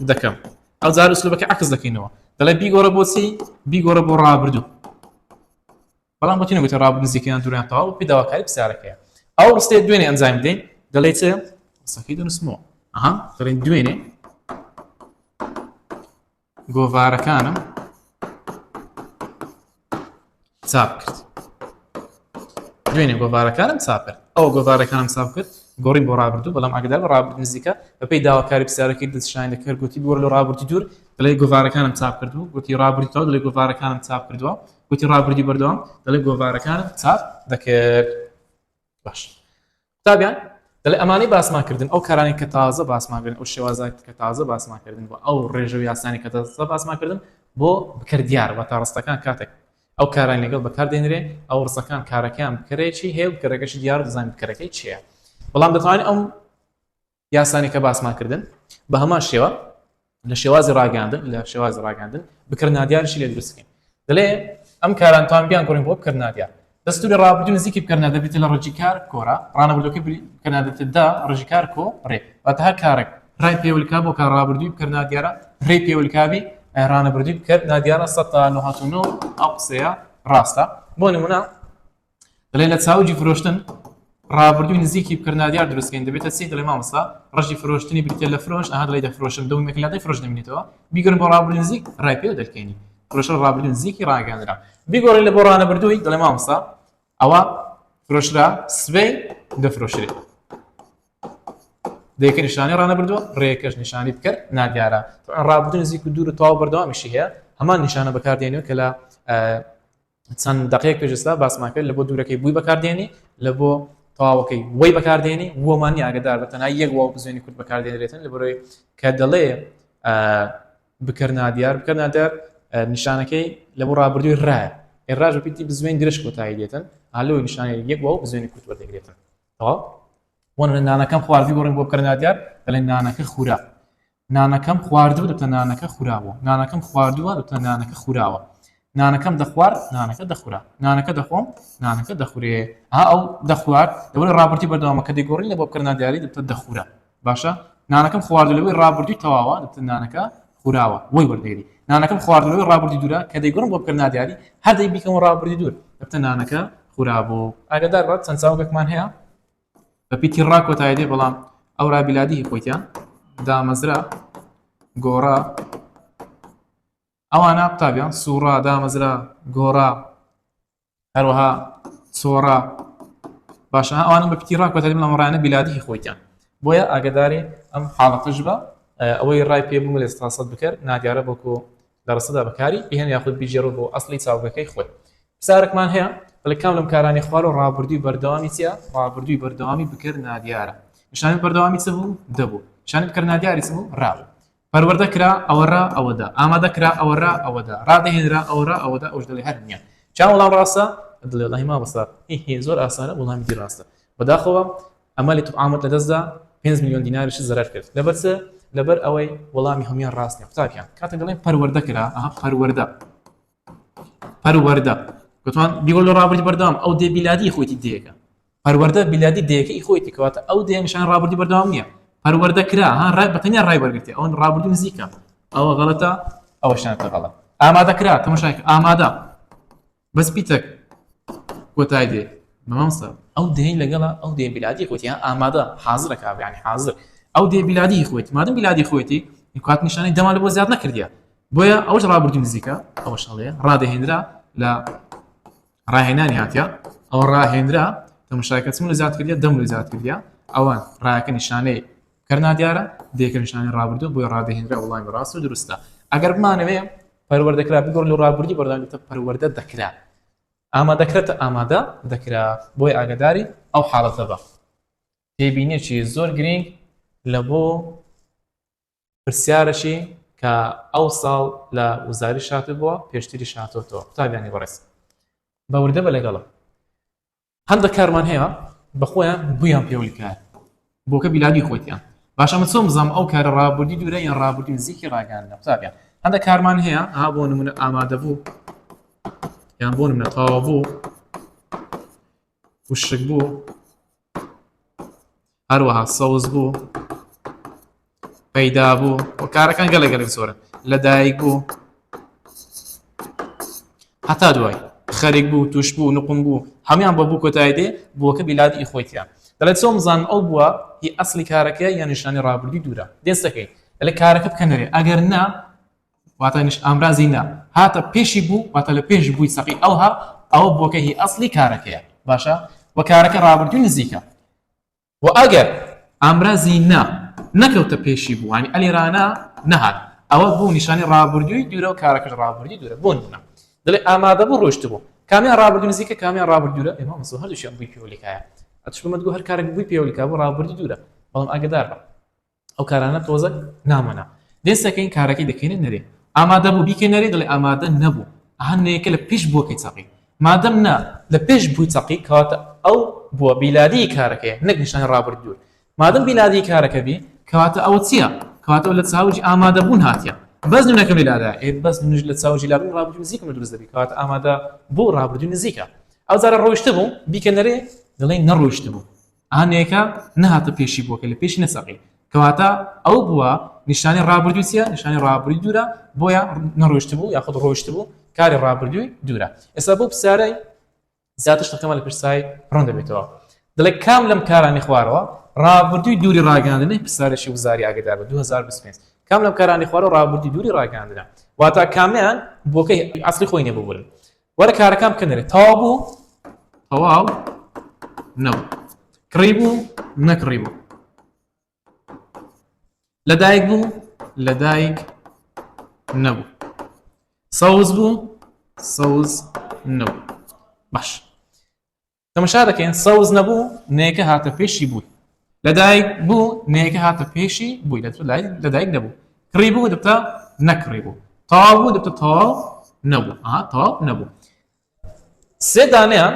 S1: دەکەم ئەو جار ئوسلوبەکە عەکس دەکەینەوە دەڵێت بیگۆڕە بۆچی بیگۆڕە بۆ ڕابردوو بەڵام بۆچی نەگوتە ڕابردن نزیکەیان دووریان تەواو پێداواکاری پرسیارەکەیە ئەو ڕستەیە دوێنێ ئەنجام بدەین دەڵێت چێ ڕستەکەی دەنووسمەوە دەڵێن دوێنێ گۆڤارەکانم چاپ کرد دوێنێ گۆڤارەکانم چاپ کرد ئەو گۆڤارەکانم چاپ کرد گۆڕین بۆ ڕابردوو بەڵام ئەگەر بە ڕابردن نزیکە بەپێی داواکاری پرسیارەکەی دەستشان دەکرد گوتی گۆڕ لە ڕابردی دوور دەڵێ گۆڤارەکانم چاپ کردووە گوتی ڕابردی تەواو دەڵێ گۆڤارەکانم چاپ کردووە گوتی ڕابردی بەردەوام دەڵێ گۆڤارەکانم چاپ دەکرد باش تابیان دەڵێ ئەمانەی باسماکردن ئەو کارانی کە تازە باسماکردن ئەو شێوازات کە تازە باسماکردن بۆ ئەو ڕێژە و یاسانی کە تازە باسماکردن بۆ بکردیار وە تا ڕستەکان کاتێک ئەو کارانی لەگەڵ بەکاردێنرێ ئەو ڕستەکان کارەکەیان بکرێکی هەیە و بکرەکەشی دیار دەزانین بکرەکەی چییە بەڵام دەتوانین ئەم یاسانی کە باسماکردن بە هەمان شێوە لە شێوازی ڕاگەاندن بکردنادیارشی لێ دروستکەین دەڵێ ئەم کاران توان بیان گۆڕین بۆ بکردنادیار دەستوری ڕابردوو نزیکی بکردنا دەبێت لە ڕێژیکار کۆرە ڕانەبردووەکەی بکردنادێتدا ڕێژیکار کۆ ڕێ واتە هەر کارێک ڕای پێوەلکا بۆ کار ڕابردووی بکردنادیارە ڕێ پێوەلکاوی ڕانەبردووی بکردنادیارە 1999 ئەو قسەیە ڕاستە بۆ نمونە دەڵێ لە چاوجی فرۆشتن ڕابردووی نزیکی بکردنادیار دروستکەین دەبێتە چی دەڵێ مامۆستا ڕەشی فرۆشتنی بریتێ لە فرۆش ئەها دەڵێ دەفرۆشم دەومێک لادەی فرۆش دەمێنێتەوە بیگەڕین بۆ ڕابردووی نزیک ڕای پێوە دەکەینی فرۆشە ڕابردووی نزیکی ڕاگەاندرا بیگۆڕین لە بۆ ڕانەبردووی دەڵێ مامۆستا ئەوە فرۆشرا سبەی دەفرۆشرێت دەیەکە نیشانی ڕانەبردووە ڕێیەکەش نیشانی بکرد نادیارە ڕابردووی نزیک و دوور و تەواو بەردەوامیشی هەیە هەمان نیشانە بەکاردێنێت کە لە چەند دقەیەک پێشستا باسمان کرد لە بۆ دوورەکەی بووی بەکاردێنی لە بۆ تەواوەکەی وەی بەکاردێنی وەمانی ئاگدار بە تەنها یەک واو بزوێنی کورد بەکاردێنرێتن لە بەرەوەی کە دەڵێ بکردنادیار نیشانەکەی لە بۆ ڕابردووی ڕایە ێڕاژ بەپیتی بزوێن درێژ کۆتایی دێتن هەلوی نیشانەی یەک واو بزوێنی کورد وەردەگرێتن تەواو وەن نانەکەم خواردی گۆڕین بۆ بکردنادیار دەڵێن نانەکە خورا نانەکەم خواردووە دەبتە نانەکە خوراوە نانەکەم خواردووە دەبتە نانەکە خوراوە نانەکەم دەخوارد نانەکە دەخورا نانەکە دەخۆم نانەکە دەخورێ ئەو دەخوارد لەوەی ڕابردی بەردەوامەکە دەیگۆڕین لە بۆ بکردنادیاری دەبتە دەخورا باشە نانەکەم خواردو لەوەی ڕابردووی تەواوە دەبتە نانەکە خوراوە وەی وەردەگری نانەکەم خواردو لەوەی ڕابردی دوورە کە دەیگۆڕم بۆ بکردنادیاری هەردەی بیکەم ڕابردی دوور دەبتە نانەکە خورابوو ئاگادار بە چەند چاوکێکمان هەیە بەپیتی ڕاکۆتایی دێ بەڵام ئەو رابیلادی خۆیتیان دامەزرا گۆڕا ئەوانە قوتابیان سوورا دامەزرا گۆڕا هەروەها چۆڕا باشە ئەوانە بەپیتی ڕاکۆتایی بڵام ڕایانە بیلادی خۆیتیان بۆیە ئاگداری ئەم حاڵەتەش بە ئەوەی ڕای پێ بووم لە ئێستاسەد بکرد نادیارە بۆکو دەڕستەدا بەکاری بهێن یاخود بیژێڕۆ بۆ ئەسڵی چاوگەکەی خۆی پرسیارێکمان هەیە بەڵێ کام لەم کارانی خوار و ڕابردووی بەردەوامی چییە ڕابردووی بەردەوامی بکردنادیارە نیشانی بەردەوامی چ بوو دەبوو نیشانی بکردنادیاری چ بوو ڕابوو پەروەردە کرا ئەوەڕا ئەوەدا ئامادە کرا ئەوەڕا ئەوەدا ڕادەهێنرا ئەوەڕا ئەوەدا ئەوش دەڵێ هەر نییە چا وەڵام ڕاستە دڵێ وەڵاهی مامۆستا زۆر ئاسانە وەڵامی دی ڕاستە بەداخەوە ئەمەلی توعامەت لەدەستدا 5 میلیۆن دیناریشی زەرەر کرد لەبەر چ لەبەر ئەوەی وەڵامی هەمویان ڕاست نییە قوتابیان کاتێک دەڵێن پەروەردە کرا پەروەردە گوتمان بیگۆڕ لە ڕابردی بەردەوام ئەو دێ بیلادی خۆیتی دێکە پەروەردە بیلادی دەیەکەی خۆیەتی کەواتە ئەو دێ نیشان ڕابردی بەردەوام نییە پەروەردە کرا بەتەنیا ڕای وەرگرتی ئەوە ڕابردی نزیکە ئەوە غەڵەتە ئەوە شانتە غەڵەت ئامادە کرا تەماشای ئامادە بەس پیتەک کۆتای دێ مامۆستا ئەو دێی لەگەڵە ئەو دێ بیلادی خۆیتی ئامادە حاضرە کابرا یعنی حاضر ئەو دێ بیلادی خۆیتی مادەم بیلادی خۆیتی کات نیشانەی دەما لە بۆ زیاد نەکردیە بۆیە ئەوش ڕابردی نزیکە ئەوەش هەڵەیە ڕادەهێنرا لە ڕاهێنانی هاتیە ئەو ڕاهێنرا تەماشاکە چون لە زیاد کردیە دەم لە زیاد کردیە ئەوان ڕایەکە نیشانەی کەرنا دیارە دێکە نیشانەی ڕابردوو بۆی ڕادەهێنرا وڵامی ڕاست و دروستە ئەگەر بمانەوێ پەروەردەکرا بگۆڕ لە ڕابردی بەردەوامێتە پەروەردە دەکرا ئامادەکرێتە ئامادە دەکرا بۆی ئاگاداری ئەو حاڵەتە بە تێبینێکی زۆر گرنگ لە بۆ پرسیارەشی کە ئەو ساڵ لە وزاری شاتە بووە پێشتری شاتۆتەوە قوتابیانی بەڕێز بەوردە بە لەگەڵە هەندێک کارمان هەیە بەخۆیان بویان پێولیکار بۆکە بیلادی خۆیتیان باشە من چۆن بزانم ئەو کارە ڕابردی دوورە یان ڕابردی نزیکی ڕاگەاندنە قوتابیان هەندێک کارمان هەیە بۆ نمونە ئامادە بوو یان بۆ نمونە تەواو بوو وشک بوو هەروەها سەوز بوو پەیدا بوو و کارەکان گەلێک زۆرن لەدایک بوو هەتا دوای خەریک بوو توش بوو نقم بوو هەمیان بە بوو کۆتایی دێ بووەکە بیلادی خۆیتیان دەڵێت چۆن بزانم ئەو بووە هی ئەسلی کارەکە یان نیشانی ڕابردی دوورە دەست دەکەین دەڵێ کارەکە بکەنەرێ ئەگەر نا واتە ئامرازی نا هاتە پێشی بوو واتە لە پێش بووی سەقی ئەوە بووەکە هی ئەسلی کارەکەیە باشە و کارەکە ڕابردی نزیکە و ئەگەر ئامرازی نا نەکەوتە پێشی بوو وانی ئەلیرانە نەهات ئەوە بوو نیشانی ڕابردووی دوورە و کارەکەش ڕابردی دوورە بۆ نمونە دەڵێ ئامادە بوو ڕۆشت بوو کامیان ڕابردوو نزیکە کامیان ڕابردوو دوورە ئێمە مەسەڵ هەردووشیان بووی پێوەلیکایە ئەتوشمەمەد هەر کارێک بووی پێوەلیکا بوو ڕابردی دوورە بەڵام ئاگدار بە ئەو کارانە تۆزە نامەنا دەستەکەین کارەکەی دەکەینە نەرێ ئامادە بوو بیکەنەرێ دەڵێ ئامادە نەبوو هەنێکە لە پێش بووەکەی چاقی مادەم نا لە پێش بووی چاقی کەواتە ئەو بووە بیلادی کارەکەیە نەک نیشانی ڕابردی دوور مادەم بیلادی کارەکە بی کەواتە ئەوە چییە کەواتە لە چاوجی ئامادە بوون هاتیە بەس نونەکەم لەلادا بەس نوژ لە چاوجی لابوون ڕابردوو نزیکم دروست دەبی کەواتە ئامادە بوو ڕابردوو نزیکە ئەو جارە ڕۆیشتە بوو بیکەنەرێ دەڵێ نەڕۆیشتە بوو هەنێکە نەهاتە پێشی بووەکە لە پێشی نەسەقی کەواتە ئەو بووە نیشانی ڕابردووی چیە نیشانی ڕابردووی دوورە بۆیە نەڕۆیشتە بوو یاخود ڕۆیشتە بوو کاری ڕابردووی دوورە ئێستا بۆ پرسیارەی زیاتر شتەکەمان لە پرسایی ڕوون دەبێتەوە دەڵێ کام لەم کارانی خوارەوە ڕابردووی دووری ڕاگەاندنی پرسیارێکی وزاری ئاگادار بە 2025 کام لەم کارانی خوارەوە ڕابردووی دووری ڕاگەاندنە واتە کامیان بۆکەی ئەسڵی خۆی نەبوورن وەرە کارەکان بکەنەرێت تەواو بوو تەواو نەبوو کڕی بوو نەکڕی بوو لەدایک بوو لەدایک نەبوو سەوز بوو سەوز نەبوو باش تەماشا دەکەین سەوز نەبوو نێکە هاتە پێشی بووی لەدایک بوو نێکە هاتە پێشی بووی لەدایک نەبوو کڕی بوو دەبتە نەکڕی بوو تەواو بوو دەبتە تەواو نەبوو تەواو نەبوو سێ دانیان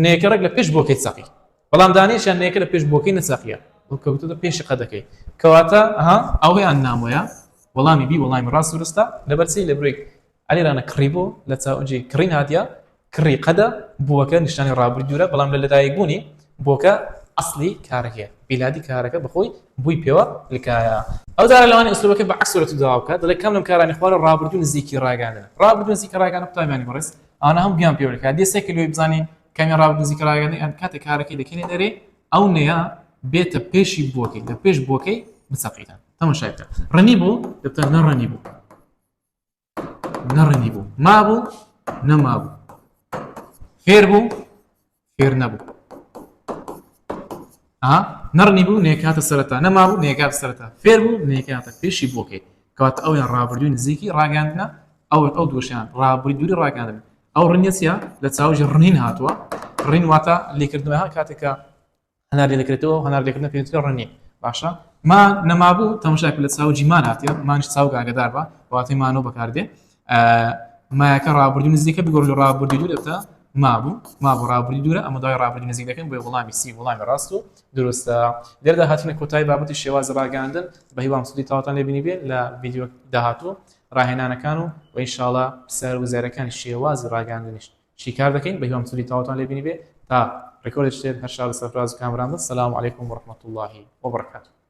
S1: نێکەڕێک لە پێش بۆکەی چاقی بەڵام دانیشیان نێکە لە پێش بۆکەی نەچاقیە کەوتە پێشی قەدەکەی کەواتە ئەوەیان نامۆیە وەڵامی بی وەڵامی ڕاست درستە لەبەرچی لە بڕێک ئەلیرانە کڕی بوو لە چاوجی کڕین هاتیە کڕی قەدە بووەکە نیشانی ڕابردووی دوورە بەڵام لە لەدایک بوونی بۆکە ئەسلی کارەکەیە بیلادی کارەکە بەخۆی بووی پێوە لکایە ئەو جارە لەوانی ئەسلوبەکە بە عەکس سوورەت داوا بکات دەڵێ کام لەم کارانی خوارە ڕابردووی نزیکی ڕاگەاندنە ڕابردووی نزیکی ڕاگەاندنە قوتابیانی بەڕێز ئەوانە هەم بیان پێوە لکات دەستێکی لێی بزانین کامیان ڕابردووی نزیکی ڕاگەاندنی کاتێک کارەکەی دەکەنێ دەرێ ئەو نەیە بێتە پێشی بووەکەی لە پێش بووەکەی بچەقیتە تەماشای بکە ڕەنی بوو دەبتە نەڕەنی بوو نەڕەنی بوو مابوو نەمابوو فێر بوو فێر نەبوو نەڕنی بوو نێکاتە سەرەتا نەمابوو نێکات سەرەتا فێر بوو نێکاتە پێشی بووەکەی کەواتە ئەویان ڕابردووی نزیکی ڕاگەاندنە ئەو دۆشیان ڕابردووی دووری ڕاگەاندن ئەو ڕنیە چیە لە چاوژی ڕنین هاتووە ڕین واتە لێکردنەوە کاتێکە هەنار لێکرێتەوە هەنار لێکردنە پێوترێ ڕنی باشە ما نەمابوو تەماشاکە لە چاوجی مان هاتیە مانیش چاوگ ئاگادار بە واتەی مانەوە بەکاردێ مایەکە ڕابردووی نزیکە بگۆڕ لە ڕابردووی دوور دەبتە مابوو ڕابردووی دوورە ئەمە دوای ڕابردووی نزیک دەکەین بۆ وەڵامی سی وەڵامی ڕاست و دروستە لێرەدا هاتینە کۆتایی بابەتی شێواز ڕاگەاندن بە هیوام سودی تاواتان لێبینی بێت لە ڤیدیۆ داهاتوو ڕاهێنانەکان و ئینشاڵڵا پرسیار وزارەکانی شێوازی ڕاگەاندنیش چی کار دەکەین بە هیوام سودی تاواتان لێبینی بێت تا ڕێکۆردێک شتێت هەر شاد و سەرفراز و کامران بن. سەلام عەلەیکوم وەڕەحمەتوڵڵاهی وەبەرەکاتوه.